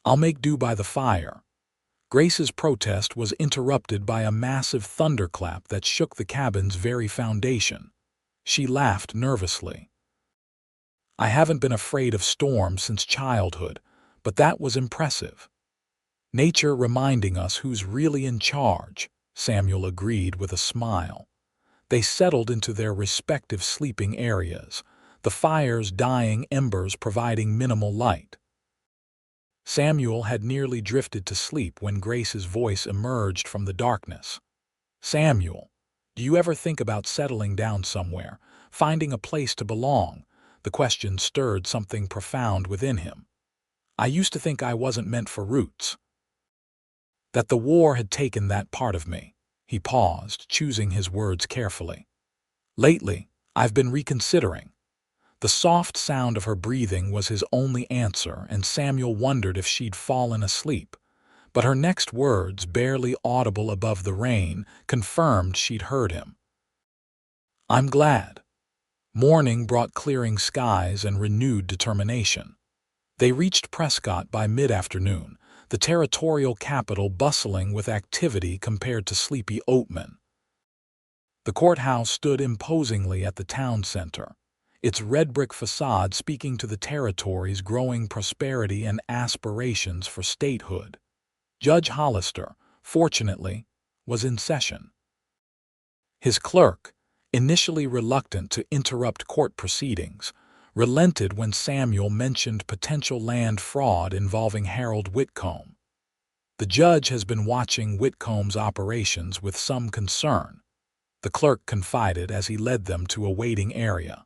[SPEAKER 1] I'll make do by the fire. Grace's protest was interrupted by a massive thunderclap that shook the cabin's very foundation. She laughed nervously. I haven't been afraid of storms since childhood, but that was impressive. Nature reminding us who's really in charge, Samuel agreed with a smile. They settled into their respective sleeping areas, the fire's dying embers providing minimal light. Samuel had nearly drifted to sleep when Grace's voice emerged from the darkness. Samuel, do you ever think about settling down somewhere, finding a place to belong? The question stirred something profound within him. I used to think I wasn't meant for roots. That the war had taken that part of me. He paused, choosing his words carefully. Lately, I've been reconsidering. The soft sound of her breathing was his only answer, and Samuel wondered if she'd fallen asleep. But her next words, barely audible above the rain, confirmed she'd heard him. I'm glad. Morning brought clearing skies and renewed determination. They reached Prescott by mid-afternoon, the territorial capital bustling with activity compared to sleepy Oatman. The courthouse stood imposingly at the town center, its red brick facade speaking to the territory's growing prosperity and aspirations for statehood. Judge Hollister, fortunately, was in session. His clerk, initially reluctant to interrupt court proceedings, relented when Samuel mentioned potential land fraud involving Harold Whitcomb. The judge has been watching Whitcomb's operations with some concern, the clerk confided as he led them to a waiting area.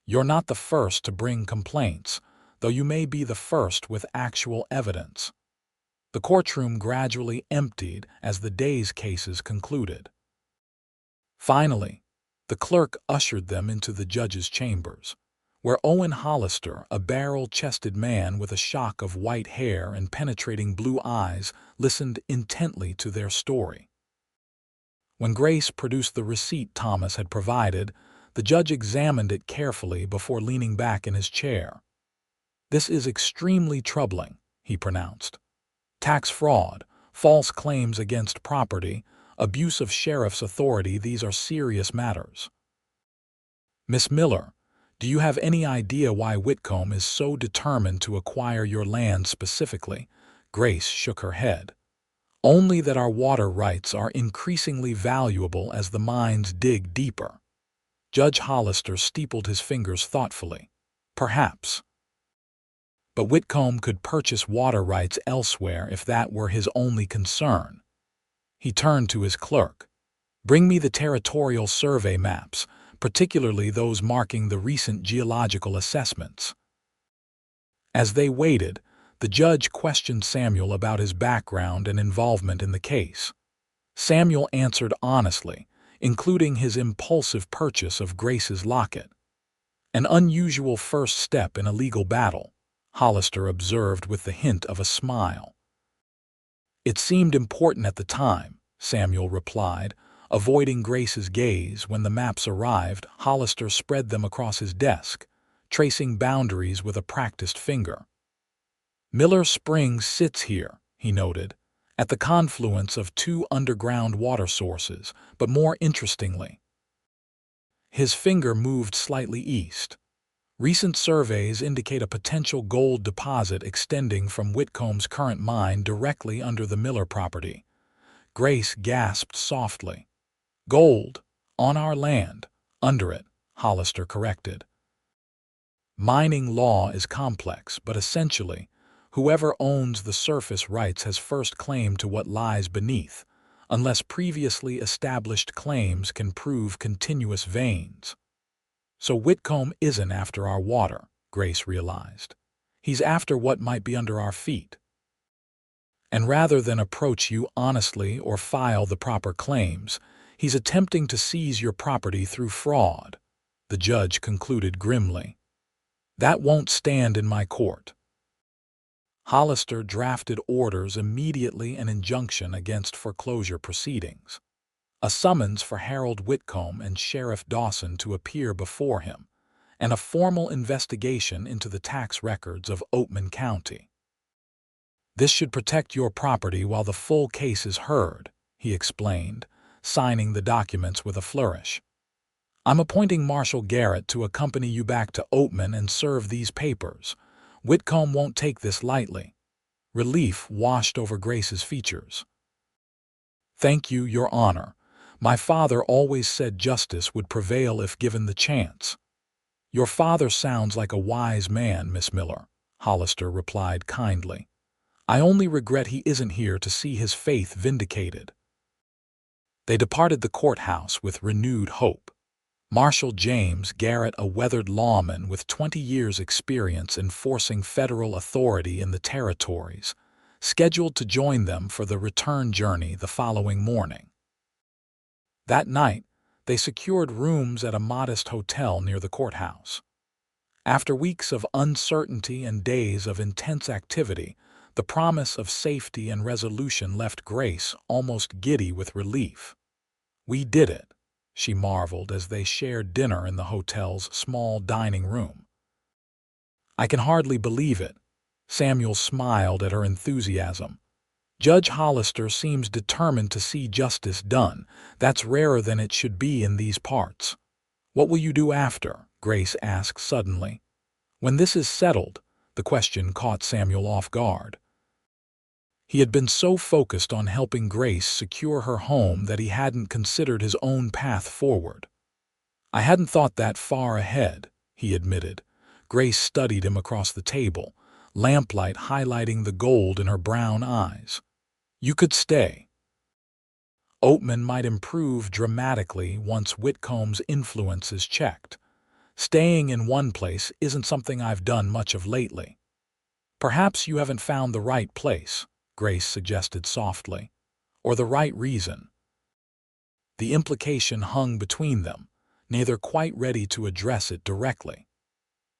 [SPEAKER 1] You're not the first to bring complaints, though you may be the first with actual evidence. The courtroom gradually emptied as the day's cases concluded. Finally, the clerk ushered them into the judge's chambers, where Owen Hollister, a barrel-chested man with a shock of white hair and penetrating blue eyes, listened intently to their story. When Grace produced the receipt Thomas had provided, the judge examined it carefully before leaning back in his chair. This is extremely troubling, he pronounced. Tax fraud, false claims against property, abuse of sheriff's authority, these are serious matters. Miss Miller, do you have any idea why Whitcomb is so determined to acquire your land specifically? Grace shook her head. Only that our water rights are increasingly valuable as the mines dig deeper. Judge Hollister steepled his fingers thoughtfully. Perhaps. But Whitcomb could purchase water rights elsewhere if that were his only concern. He turned to his clerk. Bring me the territorial survey maps, particularly those marking the recent geological assessments. As they waited, the judge questioned Samuel about his background and involvement in the case. Samuel answered honestly, including his impulsive purchase of Grace's locket. An unusual first step in a legal battle, Hollister observed with the hint of a smile. It seemed important at the time, Samuel replied. Avoiding Grace's gaze, when the maps arrived, Hollister spread them across his desk, tracing boundaries with a practiced finger. Miller Springs sits here, he noted, at the confluence of two underground water sources, but more interestingly. His finger moved slightly east. Recent surveys indicate a potential gold deposit extending from Whitcomb's current mine directly under the Miller property. Grace gasped softly. Gold, on our land, under it, Hollister corrected. Mining law is complex, but essentially, whoever owns the surface rights has first claim to what lies beneath, unless previously established claims can prove continuous veins. So Whitcomb isn't after our water, Grace realized. He's after what might be under our feet. And rather than approach you honestly or file the proper claims, he's attempting to seize your property through fraud, the judge concluded grimly. That won't stand in my court. Hollister drafted orders immediately, an injunction against foreclosure proceedings, a summons for Harold Whitcomb and Sheriff Dawson to appear before him, and a formal investigation into the tax records of Oatman County. This should protect your property while the full case is heard, he explained, signing the documents with a flourish. I'm appointing Marshal Garrett to accompany you back to Oatman and serve these papers. Whitcomb won't take this lightly. Relief washed over Grace's features. Thank you, Your Honor. My father always said justice would prevail if given the chance. Your father sounds like a wise man, Miss Miller, Hollister replied kindly. I only regret he isn't here to see his faith vindicated. They departed the courthouse with renewed hope. Marshal James Garrett, a weathered lawman with 20 years' experience enforcing federal authority in the territories, scheduled to join them for the return journey the following morning. That night, they secured rooms at a modest hotel near the courthouse. After weeks of uncertainty and days of intense activity, the promise of safety and resolution left Grace almost giddy with relief. We did it, she marveled as they shared dinner in the hotel's small dining room. I can hardly believe it. Samuel smiled at her enthusiasm. Judge Hollister seems determined to see justice done. That's rarer than it should be in these parts. What will you do after? Grace asked suddenly. When this is settled, the question caught Samuel off guard. He had been so focused on helping Grace secure her home that he hadn't considered his own path forward. I hadn't thought that far ahead, he admitted. Grace studied him across the table, lamplight highlighting the gold in her brown eyes. You could stay. Oatman might improve dramatically once Whitcomb's influence is checked. Staying in one place isn't something I've done much of lately. Perhaps you haven't found the right place, Grace suggested softly, or the right reason. The implication hung between them, neither quite ready to address it directly.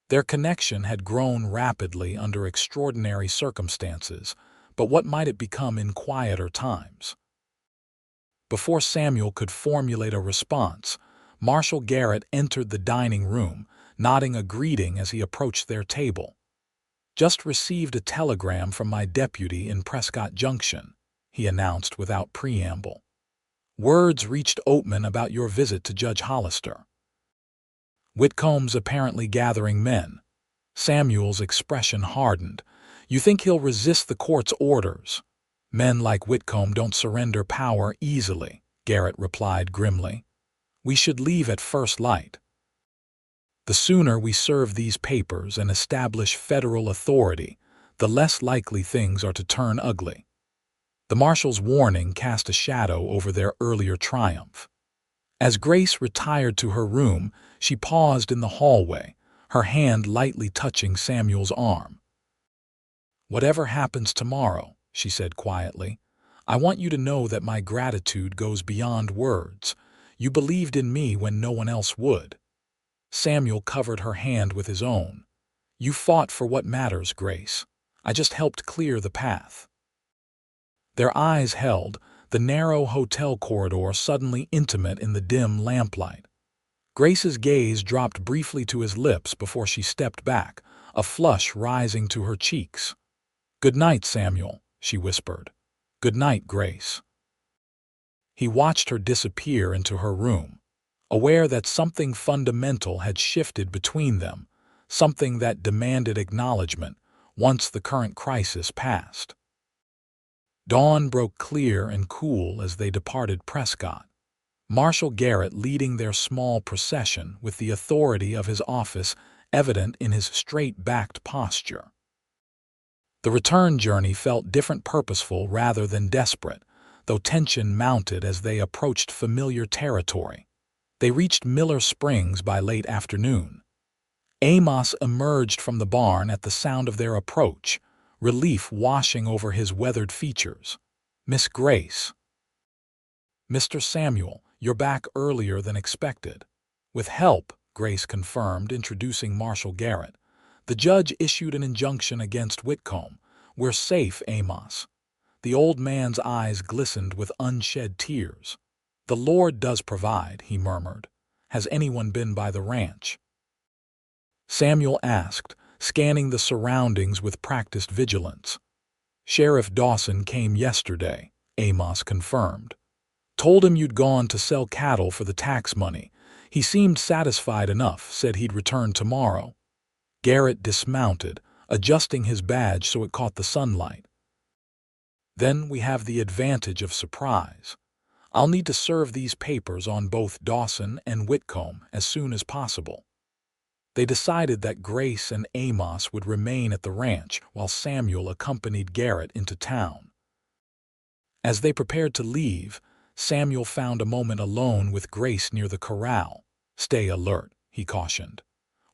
[SPEAKER 1] Their connection had grown rapidly under extraordinary circumstances, but what might it become in quieter times? Before Samuel could formulate a response, Marshal Garrett entered the dining room, nodding a greeting as he approached their table. Just received a telegram from my deputy in Prescott Junction, he announced without preamble. Words reached Oatman about your visit to Judge Hollister. Whitcomb's apparently gathering men. Samuel's expression hardened. You think he'll resist the court's orders? Men like Whitcomb don't surrender power easily, Garrett replied grimly. We should leave at first light. The sooner we serve these papers and establish federal authority, the less likely things are to turn ugly. The marshal's warning cast a shadow over their earlier triumph. As Grace retired to her room, she paused in the hallway, her hand lightly touching Samuel's arm. Whatever happens tomorrow, she said quietly, I want you to know that my gratitude goes beyond words. You believed in me when no one else would. Samuel covered her hand with his own. You fought for what matters, Grace. I just helped clear the path. Their eyes held, the narrow hotel corridor suddenly intimate in the dim lamplight. Grace's gaze dropped briefly to his lips before she stepped back, a flush rising to her cheeks. Good night, Samuel, she whispered. Good night, Grace. He watched her disappear into her room, aware that something fundamental had shifted between them, something that demanded acknowledgement once the current crisis passed. Dawn broke clear and cool as they departed Prescott, Marshal Garrett leading their small procession with the authority of his office evident in his straight-backed posture. The return journey felt purposeful rather than desperate, though tension mounted as they approached familiar territory. They reached Miller Springs by late afternoon. Amos emerged from the barn at the sound of their approach, relief washing over his weathered features. Miss Grace. Mr. Samuel, you're back earlier than expected. With help, Grace confirmed, introducing Marshal Garrett. The judge issued an injunction against Whitcomb. We're safe, Amos. The old man's eyes glistened with unshed tears. The Lord does provide, he murmured. Has anyone been by the ranch? Samuel asked, scanning the surroundings with practiced vigilance. Sheriff Dawson came yesterday, Amos confirmed. Told him you'd gone to sell cattle for the tax money. He seemed satisfied enough, said he'd return tomorrow. Garrett dismounted, adjusting his badge so it caught the sunlight. Then we have the advantage of surprise. I'll need to serve these papers on both Dawson and Whitcomb as soon as possible. They decided that Grace and Amos would remain at the ranch while Samuel accompanied Garrett into town. As they prepared to leave, Samuel found a moment alone with Grace near the corral. Stay alert, he cautioned.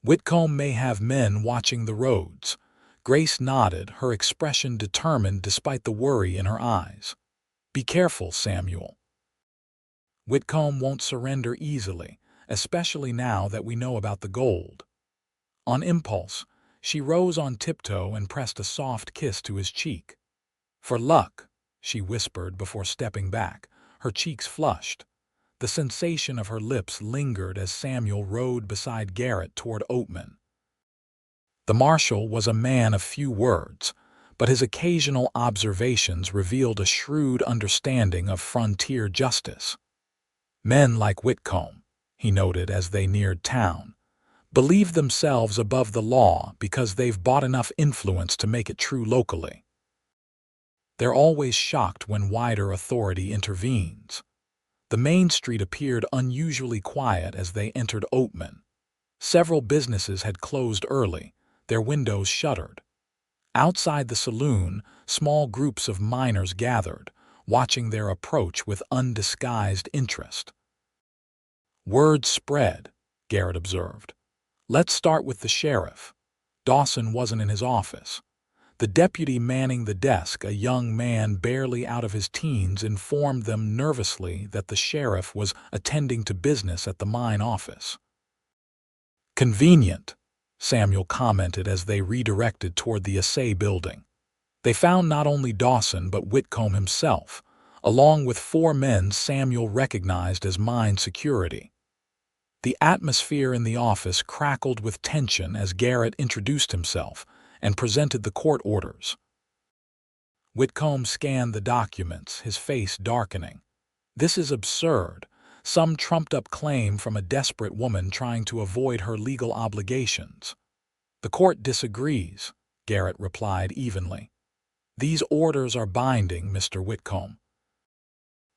[SPEAKER 1] Whitcomb may have men watching the roads. Grace nodded, her expression determined despite the worry in her eyes. Be careful, Samuel. Whitcomb won't surrender easily, especially now that we know about the gold. On impulse, she rose on tiptoe and pressed a soft kiss to his cheek. For luck, she whispered before stepping back, her cheeks flushed. The sensation of her lips lingered as Samuel rode beside Garrett toward Oatman. The marshal was a man of few words, but his occasional observations revealed a shrewd understanding of frontier justice. Men like Whitcomb, he noted as they neared town, believe themselves above the law because they've bought enough influence to make it true locally. They're always shocked when wider authority intervenes. The main street appeared unusually quiet as they entered Oatman. Several businesses had closed early, their windows shuttered. Outside the saloon, small groups of miners gathered, watching their approach with undisguised interest. Word spread, Garrett observed. Let's start with the sheriff. Dawson wasn't in his office. The deputy manning the desk, a young man barely out of his teens, informed them nervously that the sheriff was attending to business at the mine office. Convenient, Samuel commented as they redirected toward the assay building. They found not only Dawson but Whitcomb himself, along with 4 men Samuel recognized as mine security. The atmosphere in the office crackled with tension as Garrett introduced himself and presented the court orders. Whitcomb scanned the documents, his face darkening. This is absurd. Some trumped-up claim from a desperate woman trying to avoid her legal obligations. The court disagrees, Garrett replied evenly. "These orders are binding, Mr. Whitcomb.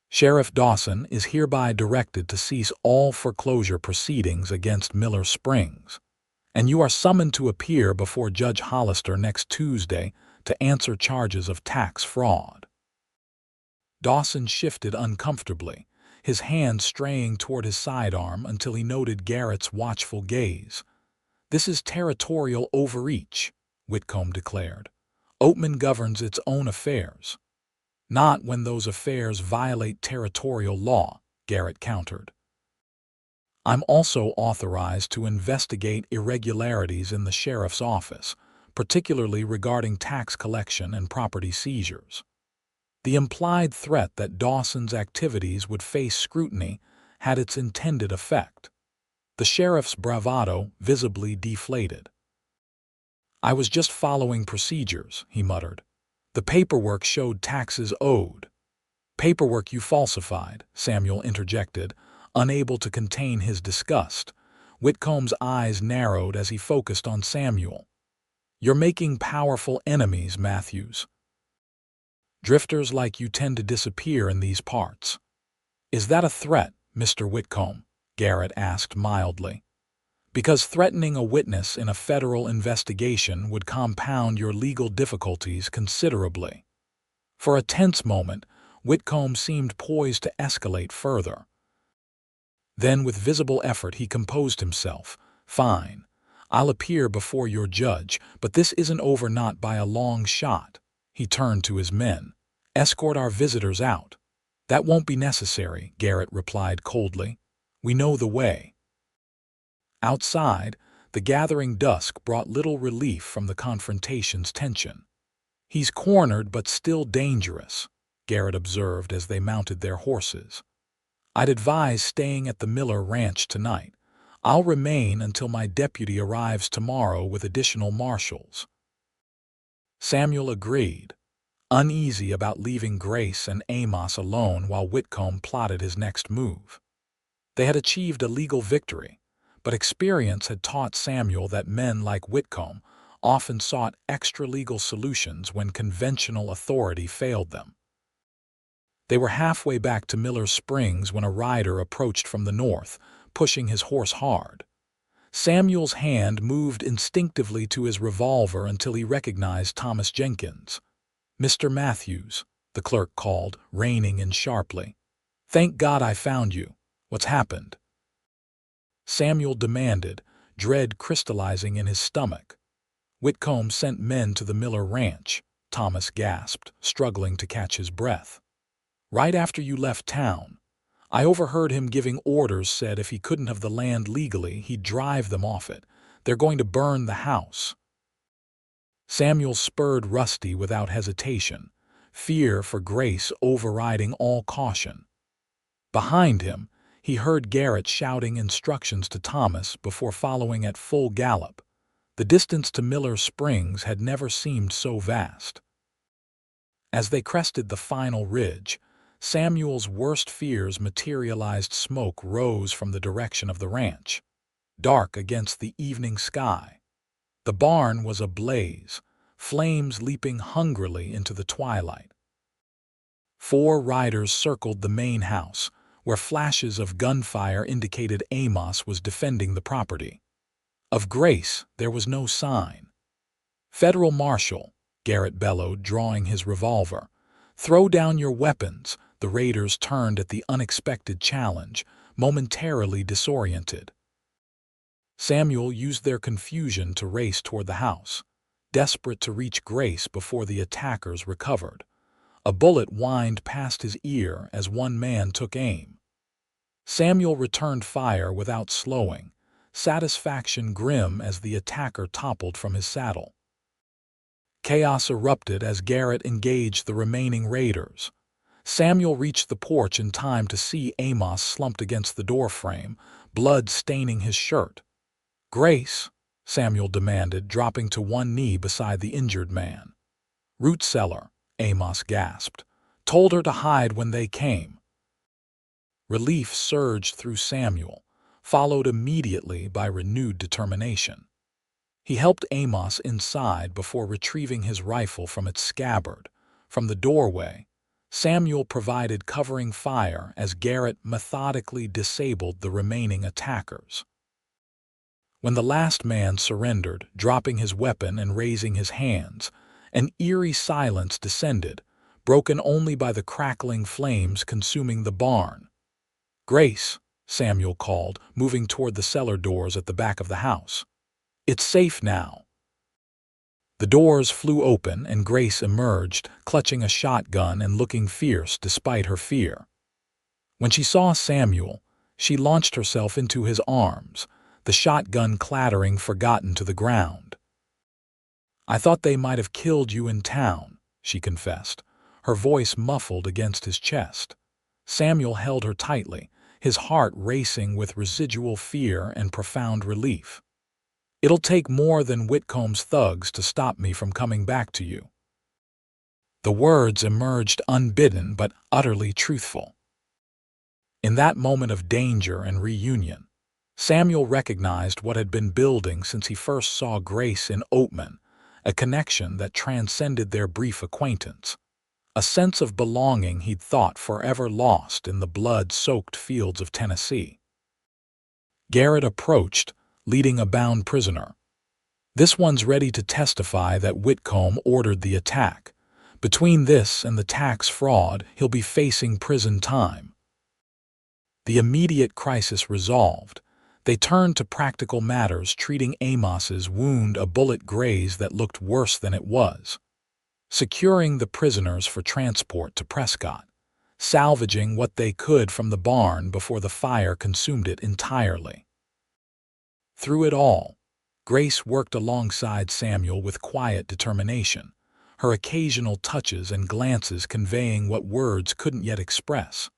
[SPEAKER 1] Sheriff Dawson is hereby directed to cease all foreclosure proceedings against Miller Springs, and you are summoned to appear before Judge Hollister next Tuesday to answer charges of tax fraud." Dawson shifted uncomfortably, his hand straying toward his sidearm until he noted Garrett's watchful gaze. "This is territorial overreach," Whitcomb declared. "Oatman governs its own affairs." "Not when those affairs violate territorial law," Garrett countered. "I'm also authorized to investigate irregularities in the sheriff's office, particularly regarding tax collection and property seizures." The implied threat that Dawson's activities would face scrutiny had its intended effect. The sheriff's bravado visibly deflated. "I was just following procedures," he muttered. "The paperwork showed taxes owed." "Paperwork you falsified," Samuel interjected, unable to contain his disgust. Whitcomb's eyes narrowed as he focused on Samuel. "You're making powerful enemies, Matthews. Drifters like you tend to disappear in these parts." "Is that a threat, Mr. Whitcomb?" Garrett asked mildly. "Because threatening a witness in a federal investigation would compound your legal difficulties considerably." For a tense moment, Whitcomb seemed poised to escalate further. Then, with visible effort, he composed himself. "Fine. I'll appear before your judge, but this isn't over, not by a long shot." He turned to his men. "Escort our visitors out." "That won't be necessary," Garrett replied coldly. "We know the way." Outside, the gathering dusk brought little relief from the confrontation's tension. "He's cornered but still dangerous," Garrett observed as they mounted their horses. "I'd advise staying at the Miller Ranch tonight. I'll remain until my deputy arrives tomorrow with additional marshals." Samuel agreed, uneasy about leaving Grace and Amos alone while Whitcomb plotted his next move. They had achieved a legal victory, but experience had taught Samuel that men like Whitcomb often sought extra-legal solutions when conventional authority failed them. They were halfway back to Miller Springs when a rider approached from the north, pushing his horse hard. Samuel's hand moved instinctively to his revolver until he recognized Thomas Jenkins. "Mr. Matthews," the clerk called, reining in sharply. "Thank God I found you. What's happened?" Samuel demanded, dread crystallizing in his stomach. "Whitcomb sent men to the Miller Ranch," Thomas gasped, struggling to catch his breath. "Right after you left town. I overheard him giving orders, said if he couldn't have the land legally, he'd drive them off it. They're going to burn the house." Samuel spurred Rusty without hesitation, fear for Grace overriding all caution. Behind him, he heard Garrett shouting instructions to Thomas before following at full gallop. The distance to Miller Springs had never seemed so vast. As they crested the final ridge, Samuel's worst fears materialized. Smoke rose from the direction of the ranch, dark against the evening sky. The barn was ablaze, flames leaping hungrily into the twilight. 4 riders circled the main house, where flashes of gunfire indicated Amos was defending the property. Of Grace, there was no sign. "Federal Marshal," Garrett bellowed, drawing his revolver. "Throw down your weapons." The raiders turned at the unexpected challenge, momentarily disoriented. Samuel used their confusion to race toward the house, desperate to reach Grace before the attackers recovered. A bullet whined past his ear as one man took aim. Samuel returned fire without slowing, satisfaction grim as the attacker toppled from his saddle. Chaos erupted as Garrett engaged the remaining raiders. Samuel reached the porch in time to see Amos slumped against the doorframe, blood staining his shirt. "Grace," Samuel demanded, dropping to one knee beside the injured man. "Root cellar," Amos gasped. "Told her to hide when they came." Relief surged through Samuel, followed immediately by renewed determination. He helped Amos inside before retrieving his rifle from its scabbard. From the doorway, Samuel provided covering fire as Garrett methodically disabled the remaining attackers. When the last man surrendered, dropping his weapon and raising his hands, an eerie silence descended, broken only by the crackling flames consuming the barn. "Grace," Samuel called, moving toward the cellar doors at the back of the house. "It's safe now." The doors flew open and Grace emerged, clutching a shotgun and looking fierce despite her fear. When she saw Samuel, she launched herself into his arms, the shotgun clattering forgotten to the ground. "I thought they might have killed you in town," she confessed, her voice muffled against his chest. Samuel held her tightly, his heart racing with residual fear and profound relief. "It'll take more than Whitcomb's thugs to stop me from coming back to you." The words emerged unbidden but utterly truthful. In that moment of danger and reunion, Samuel recognized what had been building since he first saw Grace in Oatman, a connection that transcended their brief acquaintance, a sense of belonging he'd thought forever lost in the blood-soaked fields of Tennessee. Garrett approached, leading a bound prisoner. "This one's ready to testify that Whitcomb ordered the attack. Between this and the tax fraud, he'll be facing prison time." The immediate crisis resolved, they turned to practical matters, treating Amos's wound, a bullet graze that looked worse than it was, securing the prisoners for transport to Prescott, salvaging what they could from the barn before the fire consumed it entirely. Through it all, Grace worked alongside Samuel with quiet determination, her occasional touches and glances conveying what words couldn't yet express.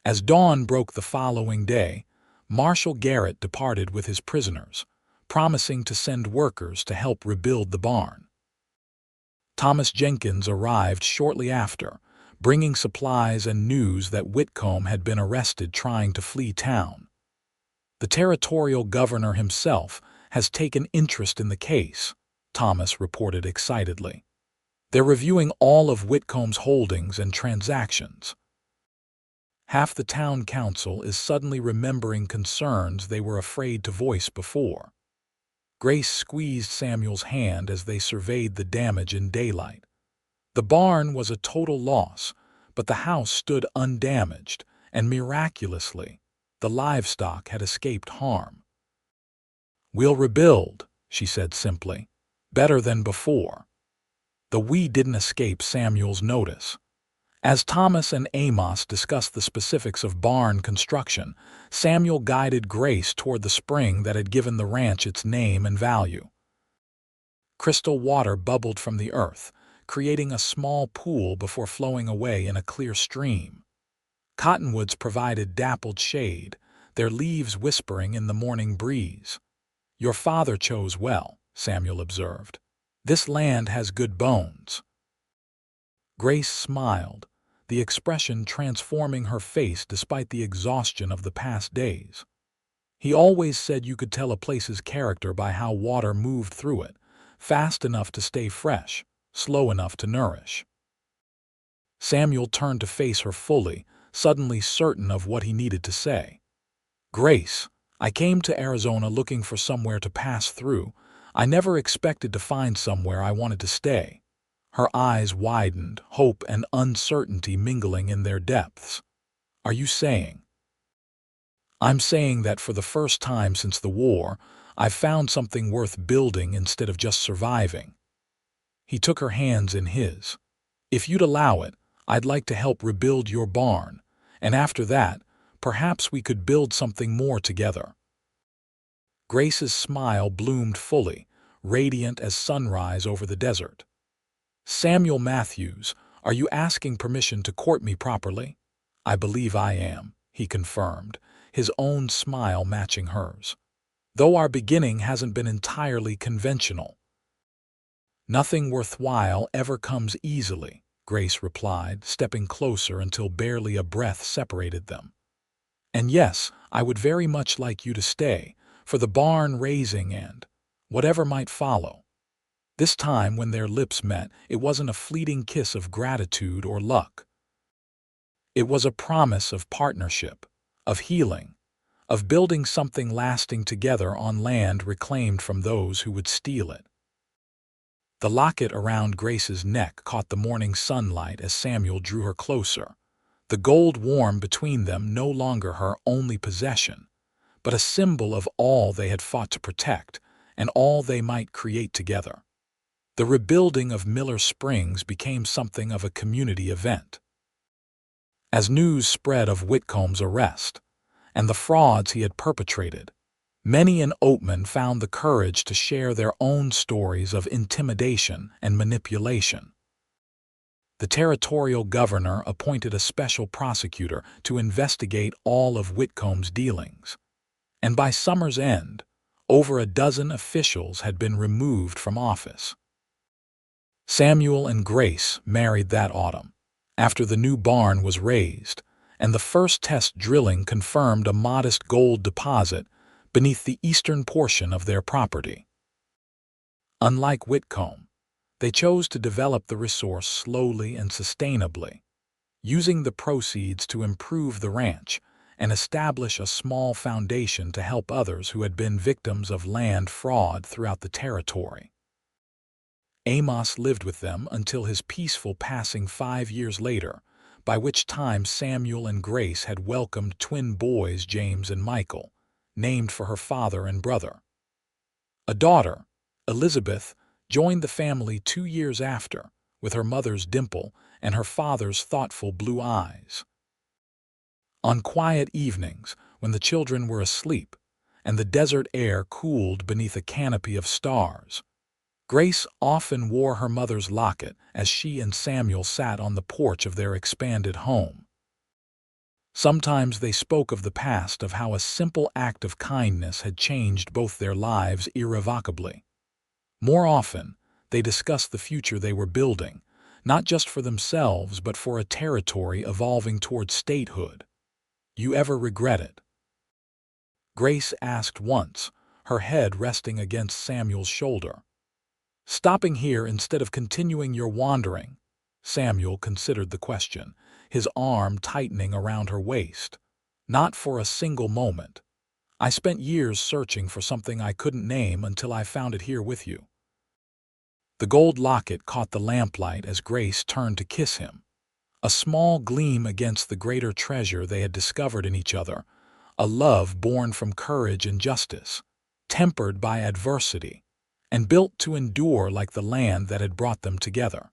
[SPEAKER 1] As dawn broke the following day, Marshal Garrett departed with his prisoners, promising to send workers to help rebuild the barn. Thomas Jenkins arrived shortly after, bringing supplies and news that Whitcomb had been arrested trying to flee town. "The territorial governor himself has taken interest in the case," Thomas reported excitedly. "They're reviewing all of Whitcomb's holdings and transactions." Half the town council is suddenly remembering concerns they were afraid to voice before. Grace squeezed Samuel's hand as they surveyed the damage in daylight. The barn was a total loss, but the house stood undamaged, and miraculously, the livestock had escaped harm. "We'll rebuild," she said simply, "better than before." The "we" didn't escape Samuel's notice. As Thomas and Amos discussed the specifics of barn construction, Samuel guided Grace toward the spring that had given the ranch its name and value. Crystal water bubbled from the earth, creating a small pool before flowing away in a clear stream. Cottonwoods provided dappled shade, their leaves whispering in the morning breeze. "Your father chose well," Samuel observed. "This land has good bones." Grace smiled, the expression transforming her face despite the exhaustion of the past days. "He always said you could tell a place's character by how water moved through it, fast enough to stay fresh, slow enough to nourish." Samuel turned to face her fully, suddenly certain of what he needed to say. "Grace, I came to Arizona looking for somewhere to pass through. I never expected to find somewhere I wanted to stay." Her eyes widened, hope and uncertainty mingling in their depths. "Are you saying?" "I'm saying that for the first time since the war, I've found something worth building instead of just surviving." He took her hands in his. "If you'd allow it, I'd like to help rebuild your barn, and after that, perhaps we could build something more together." Grace's smile bloomed fully, radiant as sunrise over the desert. "Samuel Matthews, are you asking permission to court me properly?" "I believe I am," he confirmed, his own smile matching hers. "Though our beginning hasn't been entirely conventional." "Nothing worthwhile ever comes easily," Grace replied, stepping closer until barely a breath separated them. "And yes, I would very much like you to stay, for the barn raising and, whatever might follow. This time, when their lips met, it wasn't a fleeting kiss of gratitude or luck. It was a promise of partnership, of healing, of building something lasting together on land reclaimed from those who would steal it. The locket around Grace's neck caught the morning sunlight as Samuel drew her closer, the gold warm between them no longer her only possession, but a symbol of all they had fought to protect and all they might create together. The rebuilding of Miller Springs became something of a community event. As news spread of Whitcomb's arrest and the frauds he had perpetrated, many in Oatman found the courage to share their own stories of intimidation and manipulation. The territorial governor appointed a special prosecutor to investigate all of Whitcomb's dealings, and by summer's end, over a dozen officials had been removed from office. Samuel and Grace married that autumn, after the new barn was raised, and the first test drilling confirmed a modest gold deposit beneath the eastern portion of their property. Unlike Whitcomb, they chose to develop the resource slowly and sustainably, using the proceeds to improve the ranch and establish a small foundation to help others who had been victims of land fraud throughout the territory. Amos lived with them until his peaceful passing 5 years later, by which time Samuel and Grace had welcomed twin boys James and Michael, named for her father and brother. A daughter, Elizabeth, joined the family 2 years after, with her mother's dimple and her father's thoughtful blue eyes. On quiet evenings, when the children were asleep and the desert air cooled beneath a canopy of stars, Grace often wore her mother's locket as she and Samuel sat on the porch of their expanded home. Sometimes they spoke of the past, of how a simple act of kindness had changed both their lives irrevocably. More often, they discussed the future they were building, not just for themselves but for a territory evolving toward statehood. "You ever regret it?" Grace asked once, her head resting against Samuel's shoulder. "Stopping here instead of continuing your wandering?" Samuel considered the question, his arm tightening around her waist. "Not for a single moment. I spent years searching for something I couldn't name until I found it here with you." The gold locket caught the lamplight as Grace turned to kiss him, a small gleam against the greater treasure they had discovered in each other, a love born from courage and justice, tempered by adversity, and built to endure like the land that had brought them together.